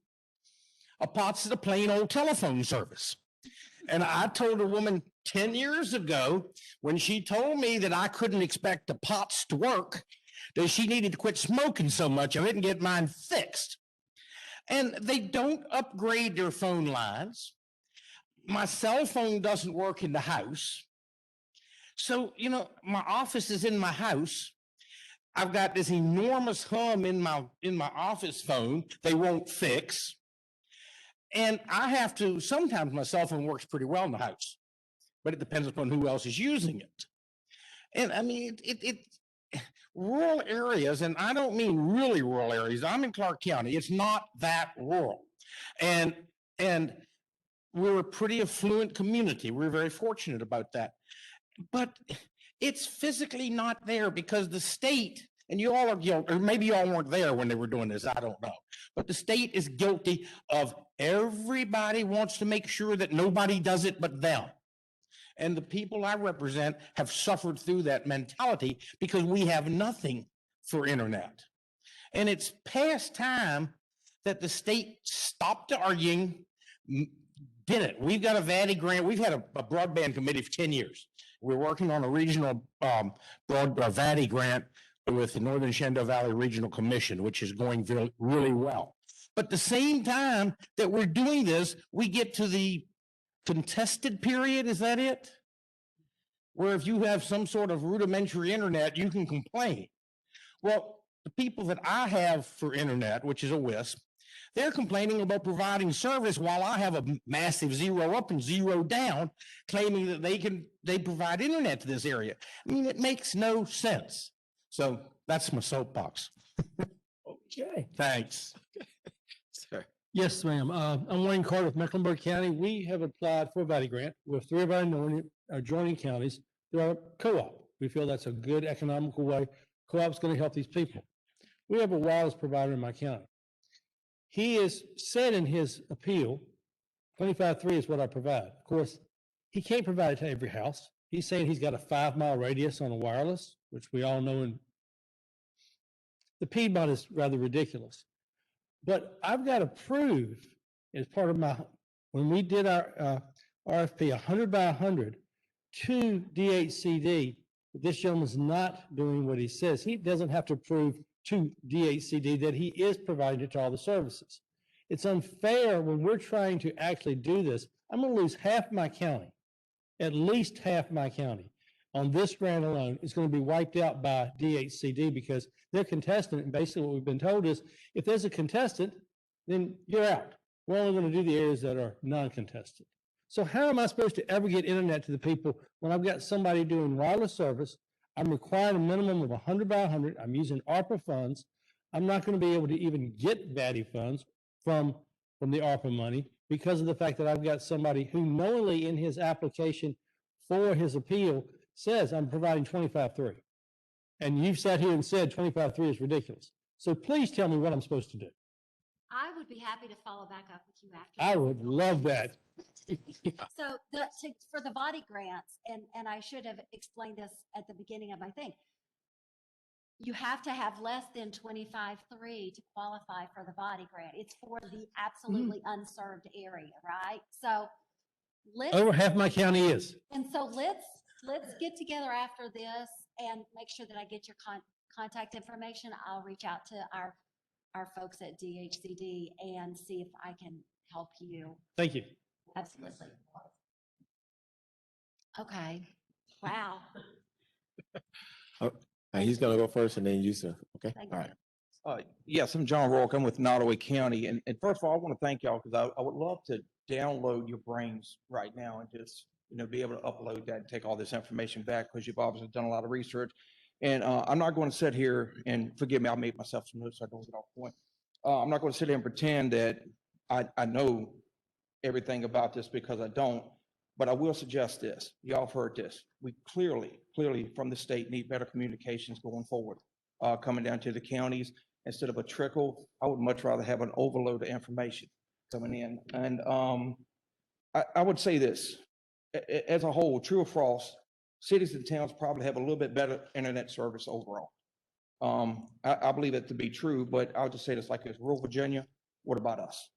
A POTS is a plain old telephone service. And I told a woman 10 years ago when she told me that I couldn't expect the POTS to work, that she needed to quit smoking so much of it and get mine fixed. And they don't upgrade their phone lines. My cell phone doesn't work in the house. So, you know, my office is in my house. I've got this enormous hum in my office phone they won't fix. And I have to, sometimes my cell phone works pretty well in the house, but it depends upon who else is using it. And I mean, rural areas, and I don't mean really rural areas. I'm in Clark County. It's not that rural. And we're a pretty affluent community. We're very fortunate about that. But it's physically not there because the state, and you all are guilty, or maybe you all weren't there when they were doing this, I don't know. But the state is guilty of everybody wants to make sure that nobody does it but them. And the people I represent have suffered through that mentality because we have nothing for internet. And it's past time that the state stopped arguing, did it. We've got a VADI grant. We've had a broadband committee for 10 years. We're working on a regional VADI grant with the Northern Shenandoah Valley Regional Commission, which is going really well. But the same time that we're doing this, we get to the contested period, is that it? Where if you have some sort of rudimentary internet, you can complain. Well, the people that I have for internet, which is a WISP, they're complaining about providing service while I have a massive 0 up and 0 down, claiming that they provide internet to this area. I mean, it makes no sense. So that's my soapbox. Okay. Thanks. Sir. Yes, ma'am. I'm Wayne Carter of Mecklenburg County. We have applied for a VADI grant with 3 of our adjoining counties through our co-op. We feel that's a good economical way. Co-op's going to help these people. We have a wireless provider in my county. He has said in his appeal, 25.3 is what I provide. Of course, he can't provide it to every house. He's saying he's got a 5-mile radius on a wireless, which we all know. And the Piedmont is rather ridiculous. But I've got to prove as part of when we did our RFP 100 by 100 to DHCD, this gentleman's not doing what he says. He doesn't have to prove to DHCD that he is providing it to all the services. It's unfair when we're trying to actually do this. I'm going to lose half my county, at least half my county on this grant alone is going to be wiped out by DHCD because they're contestant. And basically what we've been told is if there's a contestant, then you're out. We're only going to do the areas that are non-contested. So how am I supposed to ever get internet to the people when I've got somebody doing wireless service? I'm requiring a minimum of 100 by 100. I'm using ARPA funds. I'm not going to be able to even get VATI funds from the ARPA money because of the fact that I've got somebody who knowingly in his application for his appeal says I'm providing 25.3. And you've sat here and said 25.3 is ridiculous. So please tell me what I'm supposed to do. I would be happy to follow back up with you after. I would love that. So for the body grants, and I should have explained this at the beginning of my thing, you have to have less than 25.3 to qualify for the body grant. It's for the absolutely unserved area, right? So Over half my county is. let's get together after this and make sure that I get your contact information. I'll reach out to our folks at DHCD and see if I can help you. Thank you. Absolutely. Okay. Wow. He's gonna go first and then you, sir. Okay, Thank all you. right. Yes, I'm John Rourke. I'm with Nottaway County. And first of all, I want to thank y'all because I would love to download your brains right now and just, be able to upload that and take all this information back because you've obviously done a lot of research. And I'm not going to sit here and forgive me, I made myself some notes so I don't get off point. I'm not going to sit here and pretend that I know everything about this because I don't. But I will suggest this. Y'all have heard this. We clearly from the state need better communications going forward, coming down to the counties. Instead of a trickle, I would much rather have an overload of information coming in. And I would say this, as a whole, true or false, cities and towns probably have a little bit better internet service overall. I believe it to be true, but I'll just say this like this, rural Virginia, what about us?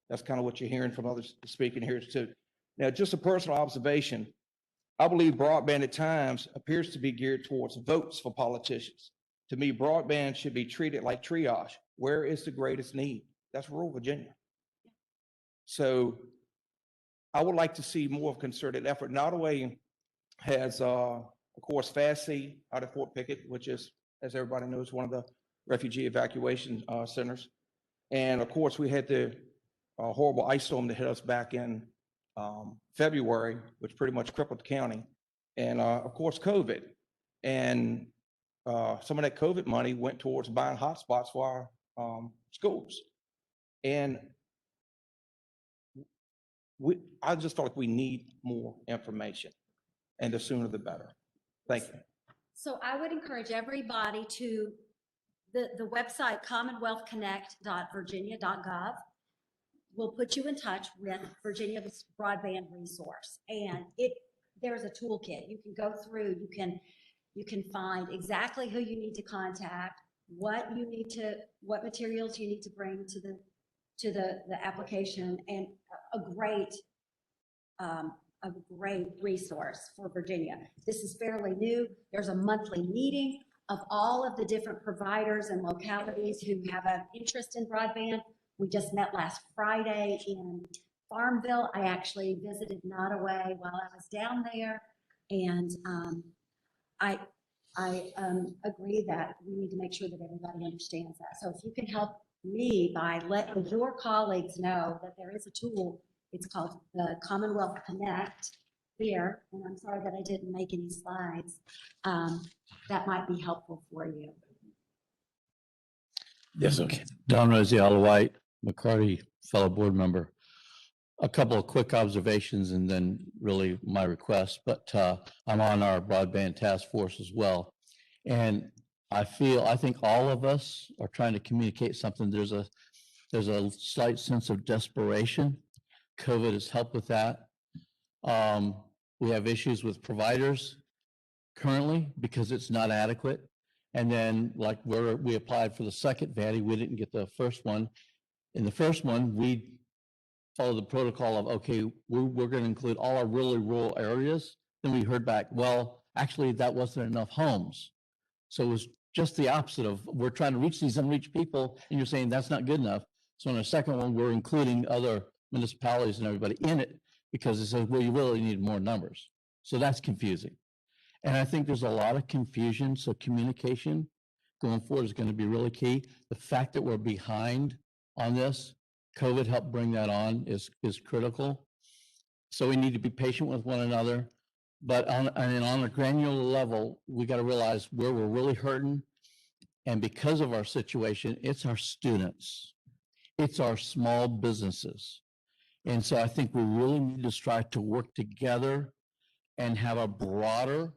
That's kind of what you're hearing from others speaking here too. Now, just a personal observation, I believe broadband at times appears to be geared towards votes for politicians. To me, broadband should be treated like triage. Where is the greatest need? That's rural Virginia. So I would like to see more of a concerted effort. Nottaway has, of course, FAST-C out of Fort Pickett, which is, as everybody knows, one of the refugee evacuation centers. And of course, we had the horrible ice storm that hit us back in February, which pretty much crippled the county. And of course, COVID. And some of that COVID money went towards buying hotspots for our schools. And I just felt like we need more information, and the sooner the better. Thank you. So I would encourage everybody to the website commonwealthconnect.virginia.gov will put you in touch with Virginia's broadband resource. And there's a toolkit. You can go through, you can find exactly who you need to contact, what materials you need to bring to the application, and a great resource for Virginia. This is fairly new. There's a monthly meeting of all of the different providers and localities who have an interest in broadband. We just met last Friday in Farmville. I actually visited Nottaway while I was down there, and I agree that we need to make sure that everybody understands that. So if you can help me by letting your colleagues know that there is a tool, it's called the Commonwealth Connect here, and I'm sorry that I didn't make any slides, that might be helpful for you. Yes, sir. Don Rosie, White, McCarty, fellow board member. A couple of quick observations and then really my request, but I'm on our broadband task force as well. And I think all of us are trying to communicate something. There's a slight sense of desperation. COVID has helped with that. We have issues with providers currently because it's not adequate. And then like where we applied for the second VATI, we didn't get the first one. In the first one, we followed the protocol of, okay, we're going to include all our really rural areas. Then we heard back, well, actually that wasn't enough homes. So it was just the opposite of we're trying to reach these unreached people and you're saying that's not good enough. So in the second one, we're including other municipalities and everybody in it because it says, well, you really need more numbers. So that's confusing. And I think there's a lot of confusion. So communication going forward is going to be really key. The fact that we're behind on this, COVID helped bring that on, is critical. So we need to be patient with one another. But on a granular level, we got to realize where we're really hurting And because of our situation, it's our students, it's our small businesses. And so I think we really need to strive to work together and have a broader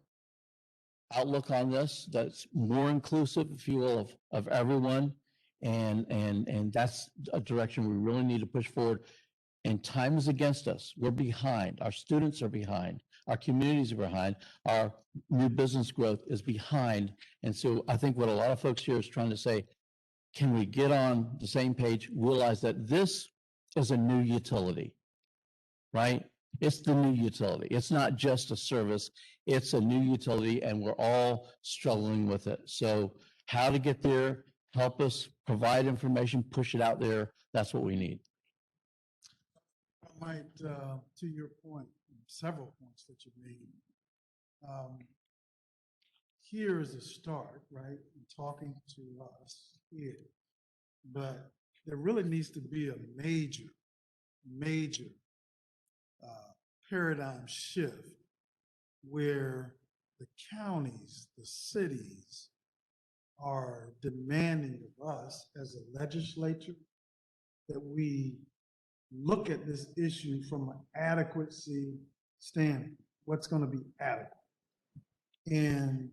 outlook on this that's more inclusive, if you will, of everyone. And that's a direction we really need to push forward. And time is against us. We're behind. Our students are behind. Our communities are behind. Our new business growth is behind. And so I think what a lot of folks here is trying to say, can we get on the same page, realize that this is a new utility, right? It's the new utility. It's not just a service. It's a new utility and we're all struggling with it. So how to get there, help us provide information, push it out there. That's what we need. I might, to your point, several points that you made. Here is a start, right? In talking to us here, but there really needs to be a major paradigm shift where the counties, the cities are demanding of us as a legislature that we look at this issue from an adequacy standpoint. What's going to be adequate? And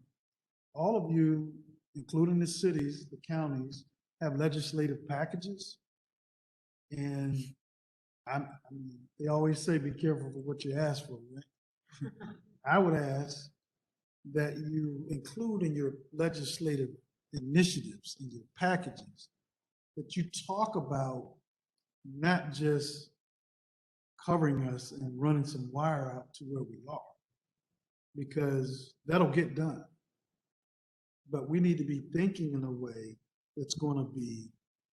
all of you, including the cities, the counties, have legislative packages. And they always say, be careful for what you ask for, right? I would ask that you include in your legislative initiatives, in your packages, that you talk about not just covering us and running some wire out to where we are, because that'll get done. But we need to be thinking in a way that's going to be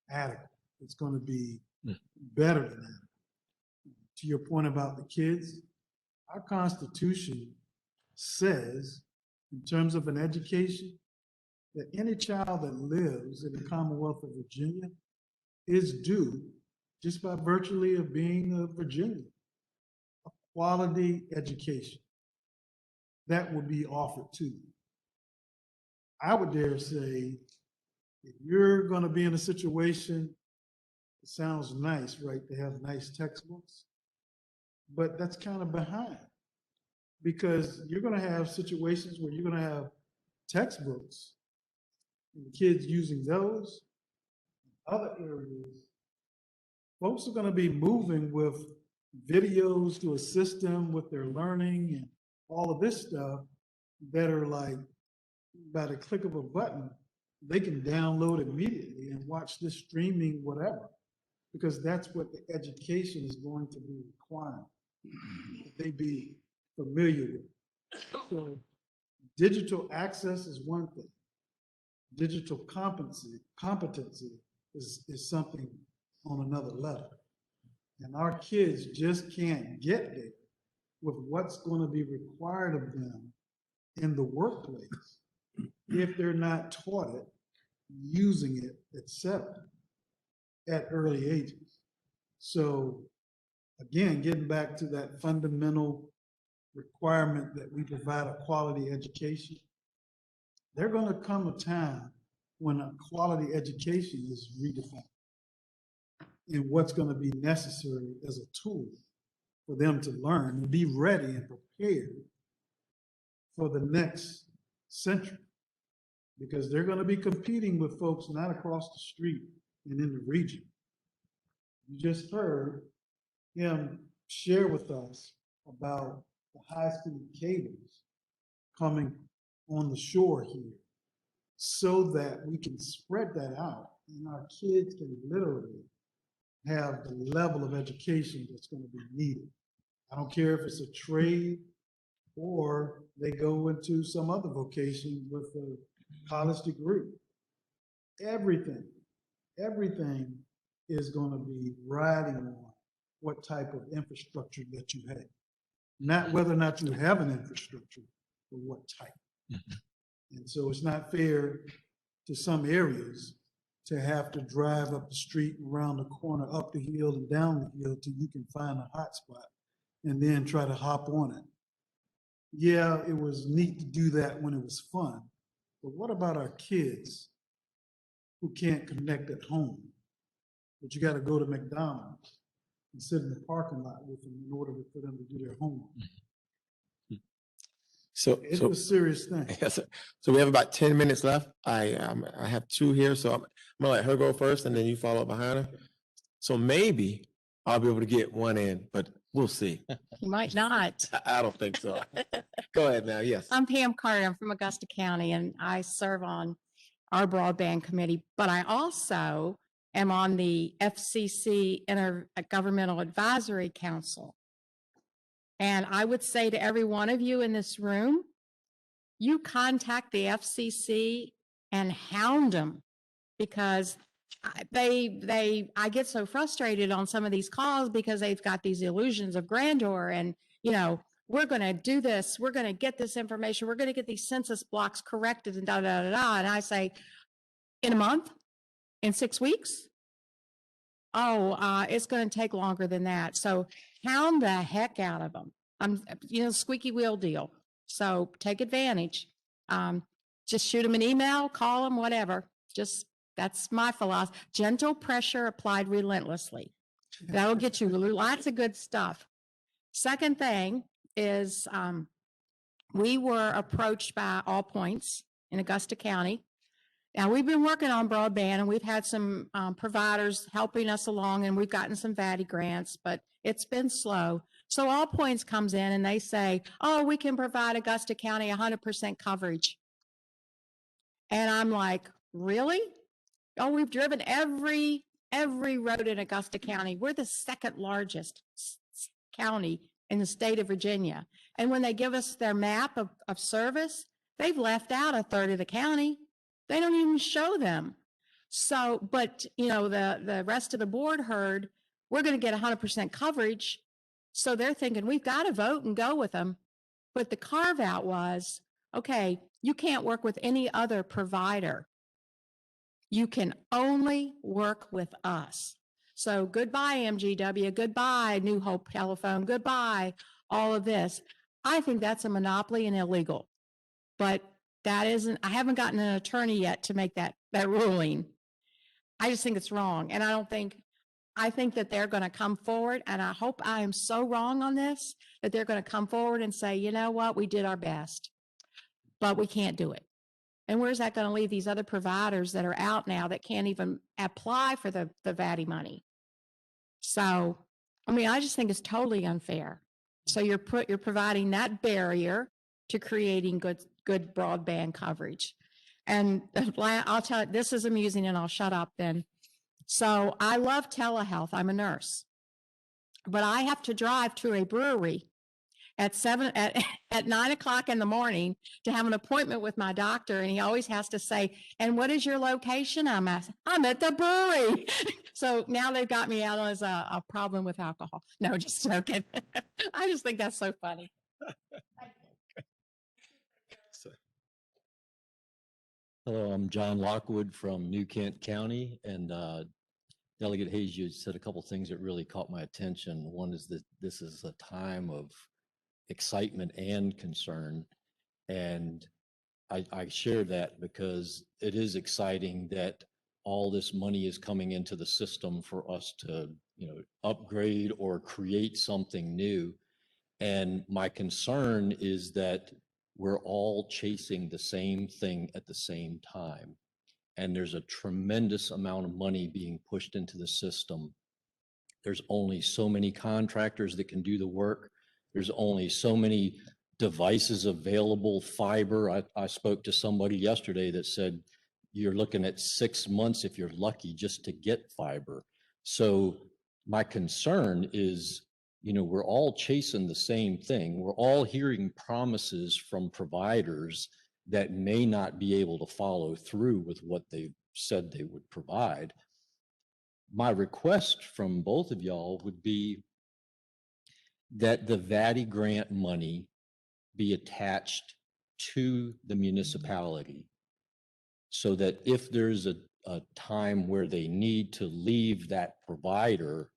adequate. It's going to be better than that. To your point about the kids, our Constitution says, in terms of an education, that any child that lives in the Commonwealth of Virginia is due, just by virtually of being a Virginian, a quality education that would be offered to you. I would dare say, if you're going to be in a situation, it sounds nice, right, to have nice textbooks, but that's kind of behind, because you're going to have situations where you're going to have textbooks and the kids using those. Other areas, folks are going to be moving with videos to assist them with their learning and all of this stuff that are like, by the click of a button, they can download immediately and watch this streaming whatever, because that's what the education is going to be requiring, that they be familiar with. So digital access is one thing. Digital competency is something on another level. And our kids just can't get there with what's going to be required of them in the workplace if they're not taught it, using it, etc., at early ages. So again, getting back to that fundamental requirement that we provide a quality education, there's going to come a time when a quality education is redefined and what's going to be necessary as a tool for them to learn and be ready and prepared for the next century, because they're going to be competing with folks not across the street and in the region. You just heard him share with us about the high-speed cables coming on the shore here, so that we can spread that out and our kids can literally have the level of education that's going to be needed. I don't care if it's a trade or they go into some other vocation with a college degree. Everything is going to be riding on what type of infrastructure that you have. Not whether or not you have an infrastructure, but what type. And so it's not fair to some areas to have to drive up the street and around the corner, up the hill and down the hill till you can find a hot spot and then try to hop on it. Yeah, it was neat to do that when it was fun, but what about our kids who can't connect at home. But you got to go to McDonald's and sit in the parking lot with them in order for them to do their homework. So, It's so, a serious thing. yes, sir. So we have about 10 minutes left. I have two here, so I'm gonna let her go first and then you follow up behind her. So maybe I'll be able to get one in, but we'll see. You might not. I don't think so. Go ahead now, yes. I'm Pam Carter. I'm from Augusta County and I serve on our broadband committee, but I also am on the FCC Intergovernmental Advisory Council. And I would say to every one of you in this room, you contact the FCC and hound them because I get so frustrated on some of these calls because they've got these illusions of grandeur and, you know, we're going to do this. We're going to get this information. We're going to get these census blocks corrected and da, da, da, da. And I say, in a month, in 6 weeks? Oh, it's going to take longer than that. So hound the heck out of them. Squeaky wheel deal. So take advantage. Just shoot them an email, call them, whatever. That's my philosophy. Gentle pressure applied relentlessly. That'll get you lots of good stuff. Second thing is we were approached by All Points in Augusta County. Now, we've been working on broadband and we've had some providers helping us along and we've gotten some VATI grants, but it's been slow. So All Points comes in and they say, oh, we can provide Augusta County 100% coverage. And I'm like, really? Oh, we've driven every road in Augusta County. We're the second largest county in the state of Virginia. And when they give us their map of service, they've left out a third of the county. They don't even show them. So, but the rest of the board heard, we're going to get 100% coverage. So they're thinking we've got to vote and go with them. But the carve out was, okay, you can't work with any other provider. You can only work with us. So goodbye, MGW, goodbye, New Hope Telephone, goodbye, all of this. I think that's a monopoly and illegal. But I haven't gotten an attorney yet to make that ruling. I just think it's wrong. And I think that they're going to come forward, and I hope I am so wrong on this, that they're going to come forward and say, you know what, we did our best, but we can't do it. And where's that going to leave these other providers that are out now that can't even apply for the VATI money? So, I just think it's totally unfair. So you're providing that barrier to creating good broadband coverage. And I'll tell you, this is amusing and I'll shut up then. So I love telehealth. I'm a nurse, but I have to drive to a brewery at 9 o'clock in the morning to have an appointment with my doctor. And he always has to say, and what is your location? I'm at the brewery. So now they've got me out as a problem with alcohol. No, just joking. I just think that's so funny. Hello, I'm John Lockwood from New Kent County, and Delegate Hayes, you said a couple things that really caught my attention. One is that this is a time of excitement and concern, and I share that because it is exciting that all this money is coming into the system for us to, upgrade or create something new. And my concern is that we're all chasing the same thing at the same time. And there's a tremendous amount of money being pushed into the system. There's only so many contractors that can do the work. There's only so many devices available, fiber. I spoke to somebody yesterday that said, you're looking at 6 months if you're lucky just to get fiber. So my concern is, we're all chasing the same thing. We're all hearing promises from providers that may not be able to follow through with what they said they would provide. My request from both of y'all would be that the VATI grant money be attached to the municipality so that if there's a time where they need to leave that provider,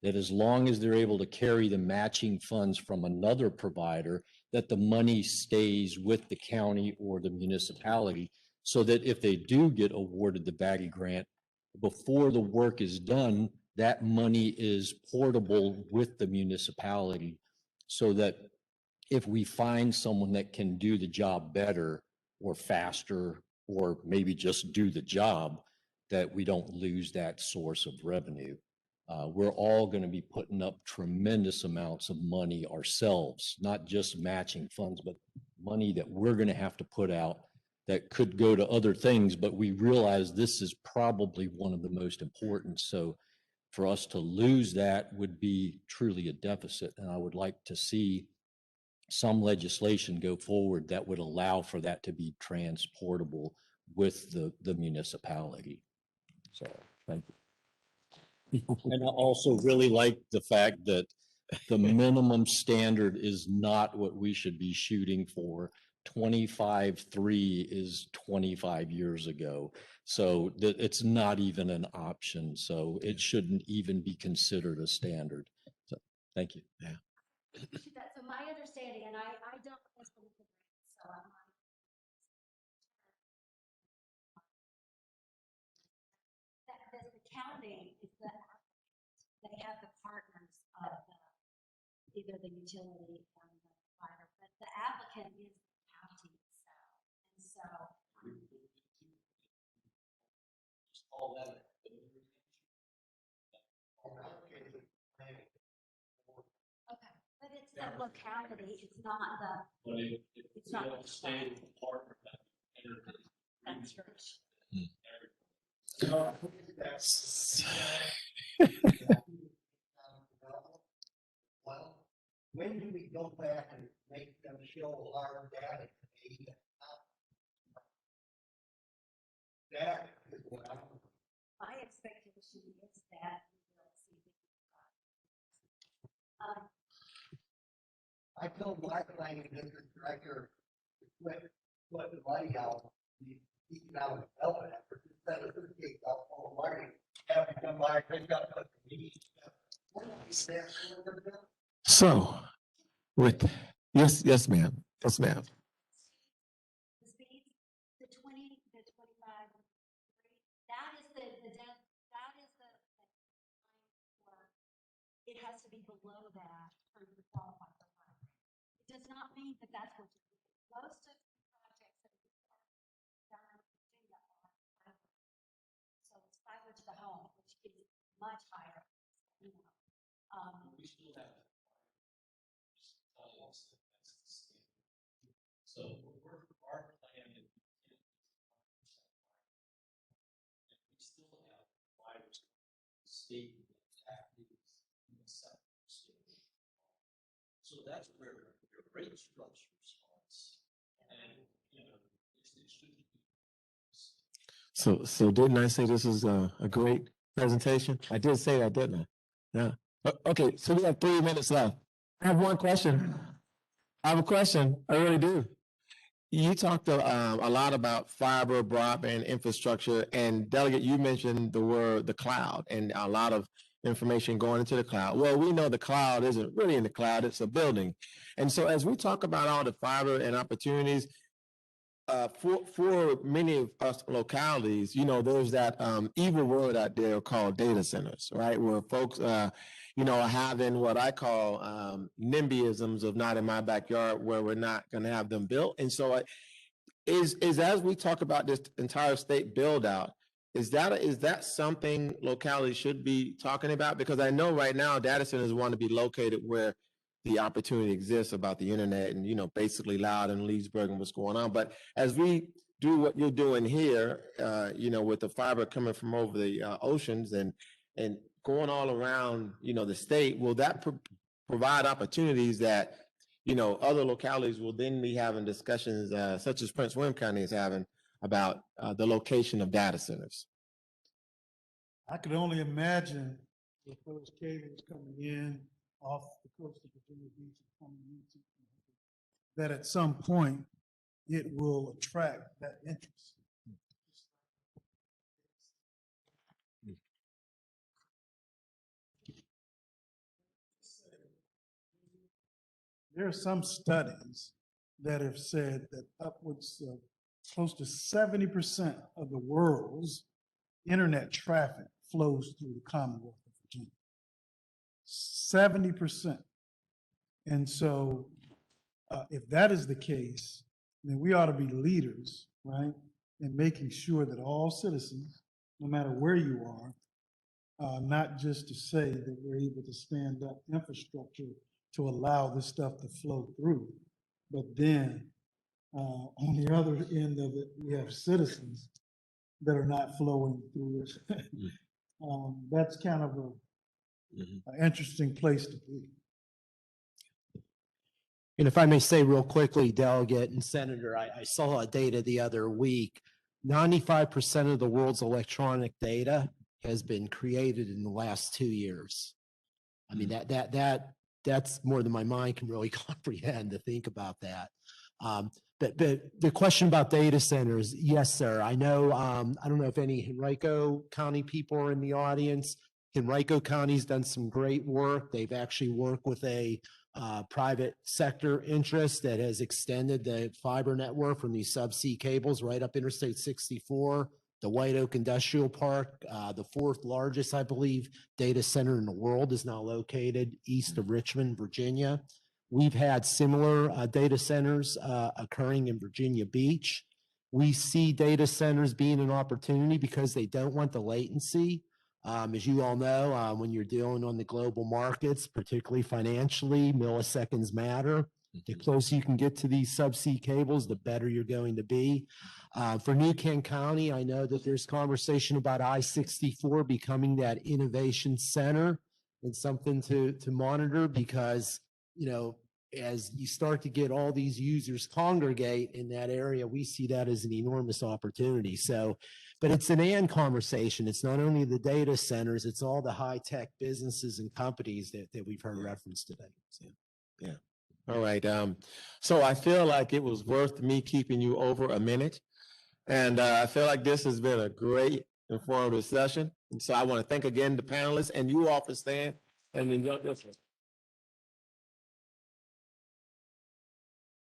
that as long as they're able to carry the matching funds from another provider, that the money stays with the county or the municipality so that if they do get awarded the Batty grant, before the work is done, that money is portable with the municipality so that if we find someone that can do the job better or faster, or maybe just do the job, that we don't lose that source of revenue. We're all going to be putting up tremendous amounts of money ourselves, not just matching funds, but money that we're going to have to put out that could go to other things, but we realize this is probably one of the most important. So for us to lose that would be truly a deficit. And I would like to see some legislation go forward that would allow for that to be transportable with the municipality. So, thank you. And I also really like the fact that the minimum standard is not what we should be shooting for. 25.3 is 25 years ago. So it's not even an option. So it shouldn't even be considered a standard. So thank you. Yeah. So my understanding, and I don't implement the grants, so I'm not. That the county is the, they have the partners of either the utility or the provider, but the applicant is the county itself. And so. All that. Okay, but it's the locality, it's not the, it's not the state. That's true. Well, when do we go back and make them show our data? That is what I'm. My expectation is that we will see. I told my planning district director, put the money out, the economic development effort, instead of take out all the money, have to come by, pick up what we need. So, yes, ma'am. Yes, ma'am. The speed, the 20, the 25, that is that is the it has to be below that for you to qualify for fiber. It does not mean that that's what you're doing. Most of the projects that we are down in Virginia are fiber. So it's fiber to the home, which is much higher, you know. We still have so our plan is we still have providers state so that's where your rate structure starts. And you know, it should be. So didn't I say this is a great presentation? I did say that, didn't I? Yeah. Okay, so we have 3 minutes left. I have one question. I have a question. I really do. You talked a lot about fiber, broadband infrastructure, and Delegate, you mentioned the cloud, and a lot of information going into the cloud. Well, we know the cloud isn't really in the cloud, it's a building. And so as we talk about all the fiber and opportunities, for many of us localities, you know, there's that evil word out there called data centers, right? Where folks, you know, are having what I call NIMBYisms of not in my backyard, where we're not going to have them built. And so, is as we talk about this entire state build out, is that something localities should be talking about? Because I know right now data centers want to be located where the opportunity exists about the internet and, you know, basically Loud and Leesburg and what's going on. But as we do what you're doing here, you know, with the fiber coming from over the oceans and going all around, you know, the state, will that provide opportunities that, you know, other localities will then be having discussions such as Prince William County is having about the location of data centers? I could only imagine with those cables coming in off the coast of Virginia Beach and coming into, that at some point it will attract that interest. There are some studies that have said that upwards of close to 70% of the world's internet traffic flows through the Commonwealth of Virginia. 70%. And so if that is the case, then we ought to be leaders, right? In making sure that all citizens, no matter where you are, not just to say that we're able to stand up infrastructure to allow this stuff to flow through, but then on the other end of it, we have citizens that are not flowing through it. That's kind of an interesting place to be. And if I may say real quickly, Delegate and Senator, I saw a data the other week. 95% of the world's electronic data has been created in the last 2 years. I mean, that's more than my mind can really comprehend to think about that. But the question about data centers, yes, sir. I know, I don't know if any Henrico County people are in the audience. Henrico County's done some great work. They've actually worked with a private sector interest that has extended the fiber network from these subsea cables right up Interstate 64, the White Oak Industrial Park, the fourth largest, I believe, data center in the world is now located east of Richmond, Virginia. We've had similar data centers occurring in Virginia Beach. We see data centers being an opportunity because they don't want the latency. As you all know, when you're dealing on the global markets, particularly financially, milliseconds matter. The closer you can get to these subsea cables, the better you're going to be. For New Kent County, I know that there's conversation about I-64 becoming that innovation center and something to monitor because, you know, as you start to get all these users congregate in that area, we see that as an enormous opportunity. So, but it's an and conversation. It's not only the data centers, it's all the high-tech businesses and companies that we've heard referenced today. So, yeah. All right. So I feel like it was worth me keeping you over a minute. And I feel like this has been a great informative session. And so I want to thank again the panelists and you all for staying and enjoy this one.